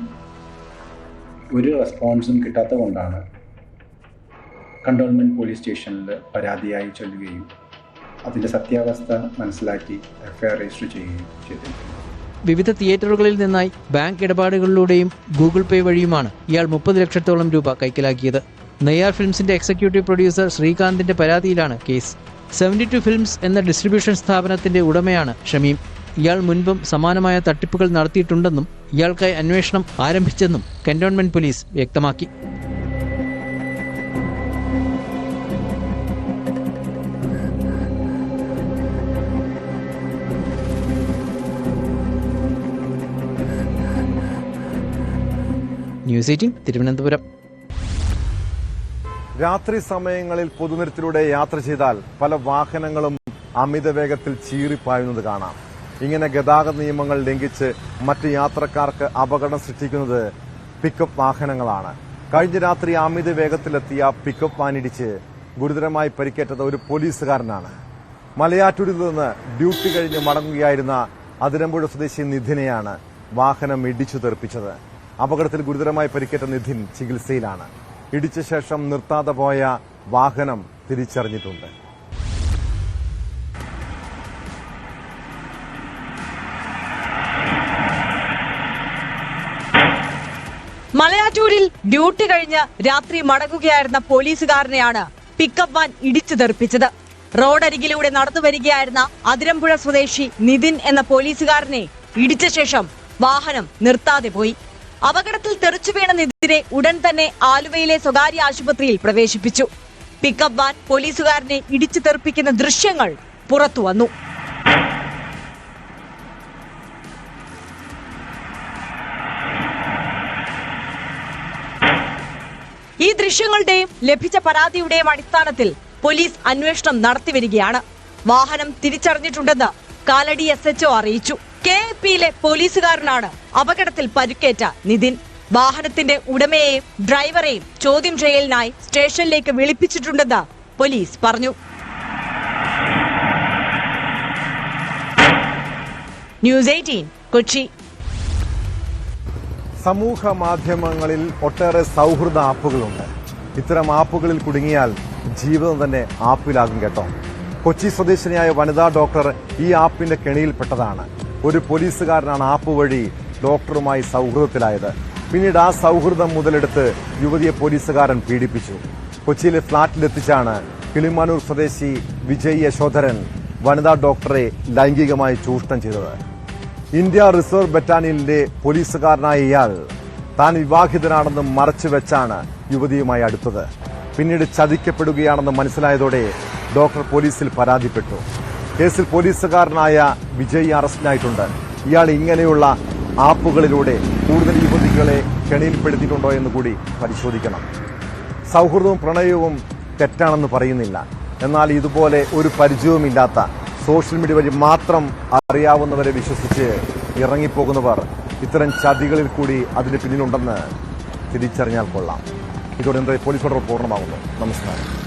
ഒരു റെസ്പോൺസും കിട്ടാത്ത കൊണ്ടാണ് കന്റോൺമെന്റ് പോലീസ് സ്റ്റേഷനിൽ പരാതിയായി ചൊല്ലുകയും അതിൻ്റെ സത്യാവസ്ഥ മനസ്സിലാക്കി എഫ്ഐആർ രജിസ്റ്റർ ചെയ്യുകയും ചെയ്തിരുന്നു. വിവിധ തിയേറ്ററുകളിൽ നിന്നായി ബാങ്ക് ഇടപാടുകളിലൂടെയും ഗൂഗിൾ പേ വഴിയുമാണ് ഇയാൾ 30 ലക്ഷത്തോളം രൂപ കൈക്കലാക്കിയത്. നെയ്യാർ ഫിലിംസിന്റെ എക്സിക്യൂട്ടീവ് പ്രൊഡ്യൂസർ ശ്രീകാന്തിന്റെ പരാതിയിലാണ് കേസ്. 72 ഫിലിംസ് എന്ന ഡിസ്ട്രിബ്യൂഷൻ സ്ഥാപനത്തിന്റെ ഉടമയാണ് ഷമീം. ഇയാൾ മുൻപും സമാനമായ തട്ടിപ്പുകൾ നടത്തിയിട്ടുണ്ടെന്നും ഇയാൾക്കായി അന്വേഷണം ആരംഭിച്ചെന്നും കന്റോൺമെന്റ് പോലീസ് വ്യക്തമാക്കി. ന്യൂസ് 18 തിരുവനന്തപുരം. രാത്രി സമയങ്ങളിൽ പൊതുനിരത്തിലൂടെ യാത്ര ചെയ്താൽ പല വാഹനങ്ങളും അമിത വേഗത്തിൽ ചീറിപ്പായുന്നത് കാണാം. ഇങ്ങനെ ഗതാഗത നിയമങ്ങൾ ലംഘിച്ച് മറ്റ് യാത്രക്കാർക്ക് അപകടം സൃഷ്ടിക്കുന്നത് പിക്കപ്പ് വാഹനങ്ങളാണ്. കഴിഞ്ഞ രാത്രി അമിത വേഗത്തിലെത്തിയ പിക്കപ്പ് വാനിടിച്ച് ഗുരുതരമായി പരിക്കേറ്റത് ഒരു പോലീസുകാരനാണ്. മലയാറ്റൂരിൽ നിന്ന് ഡ്യൂട്ടി കഴിഞ്ഞ് മടങ്ങുകയായിരുന്ന അതിരമ്പുഴ സ്വദേശി നിധിനെയാണ് വാഹനം ഇടിച്ചു തെറിപ്പിച്ചത്. അപകടത്തിൽ ഗുരുതരമായി പരിക്കേറ്റ നിധിൻ ചികിത്സയിലാണ്. ഇടിച്ച ശേഷം നിർത്താതെ പോയ വാഹനം തിരിച്ചറിഞ്ഞിട്ടുണ്ട്. മലയാറ്റൂരിൽ ഡ്യൂട്ടി കഴിഞ്ഞ് രാത്രി മടങ്ങുകയായിരുന്ന പോലീസുകാരനെയാണ് പിക്കപ്പ് വാൻ ഇടിച്ചു തെറിപ്പിച്ചത്. റോഡരികിലൂടെ നടന്നു വരികയായിരുന്ന അതിരമ്പുഴ സ്വദേശി നിതിൻ എന്ന പോലീസുകാരനെ ഇടിച്ച ശേഷം വാഹനം നിർത്താതെ പോയി. അപകടത്തിൽ തെറിച്ചു വീണ നിതിനെ ഉടൻ തന്നെ ആലുവയിലെ സ്വകാര്യ ആശുപത്രിയിൽ പ്രവേശിപ്പിച്ചു. പിക്കപ്പ് വാൻ പോലീസുകാരനെ ഇടിച്ചു തെറിപ്പിക്കുന്ന ദൃശ്യങ്ങൾ പുറത്തുവന്നു. ഈ ദൃശ്യങ്ങളുടെയും ലഭിച്ച പരാതിയുടെയും അടിസ്ഥാനത്തിൽ പോലീസ് അന്വേഷണം നടത്തിവരികയാണ്. വാഹനം തിരിച്ചറിഞ്ഞിട്ടുണ്ടെന്ന് കാലടി SHO അറിയിച്ചു. KAPയിലെ പോലീസുകാരനാണ് അപകടത്തിൽ പരിക്കേറ്റ നിതിൻ. വാഹനത്തിന്റെ ഉടമയെയും ഡ്രൈവറെയും ചോദ്യം ചെയ്യലിനായി സ്റ്റേഷനിലേക്ക് വിളിപ്പിച്ചിട്ടുണ്ടെന്ന് പോലീസ് പറഞ്ഞു. ന്യൂസ് 18 കൊച്ചി. സമൂഹ മാധ്യമങ്ങളിൽ ഒട്ടേറെ സൗഹൃദ ആപ്പുകളുണ്ട്. ഇത്തരം ആപ്പുകളിൽ കുടുങ്ങിയാൽ ജീവിതം തന്നെ ആപ്പിലാകും കേട്ടോ. കൊച്ചി സ്വദേശിനിയായ വനിതാ ഡോക്ടർ ഈ ആപ്പിന്റെ കെണിയിൽപ്പെട്ടതാണ്. ഒരു പോലീസുകാരനാണ് ആപ്പ് വഴി ഡോക്ടറുമായി സൗഹൃദത്തിലായത്. പിന്നീട് ആ സൗഹൃദം മുതലെടുത്ത് യുവതിയെ പോലീസുകാരൻ പീഡിപ്പിച്ചു. കൊച്ചിയിലെ ഫ്ളാറ്റിലെത്തിച്ചാണ് കിളിമാനൂർ സ്വദേശി വിജയ് യശോധരൻ വനിതാ ഡോക്ടറെ ലൈംഗികമായി ചൂഷണം ചെയ്തത്. ഇന്ത്യ റിസർവ് ബറ്റാലിയനിലെ പോലീസുകാരനായ ഇയാൾ താൻ വിവാഹിതനാണെന്ന് മറച്ചുവെച്ചാണ് യുവതിയുമായി അടുത്തത്. പിന്നീട് ചതിക്കപ്പെടുകയാണെന്ന് മനസ്സിലായതോടെ ഡോക്ടർ പോലീസിൽ പരാതിപ്പെട്ടു. കേസിൽ പോലീസുകാരനായ വിജയ് അറസ്റ്റിലായിട്ടുണ്ട്. ഇയാൾ ഇങ്ങനെയുള്ള ആപ്പുകളിലൂടെ കൂടുതൽ യുവതികളെ കെണിയിൽപ്പെടുത്തിയിട്ടുണ്ടോ എന്ന് കൂടി പരിശോധിക്കണം. സൗഹൃദവും പ്രണയവും തെറ്റാണെന്ന് പറയുന്നില്ല. എന്നാൽ ഇതുപോലെ ഒരു പരിചയവുമില്ലാത്ത സോഷ്യൽ മീഡിയ വഴി മാത്രം അറിയാവുന്നവരെ വിശ്വസിച്ച് ഇറങ്ങിപ്പോകുന്നവർ ഇത്തരം ചതികളിൽ കൂടി അതിന് പിന്നിലുണ്ടെന്ന് തിരിച്ചറിഞ്ഞാൽ കൊള്ളാം. ഇതോടെ പോലീസ് ഓർഡർ പൂർണ്ണമാകുന്നു. നമസ്കാരം.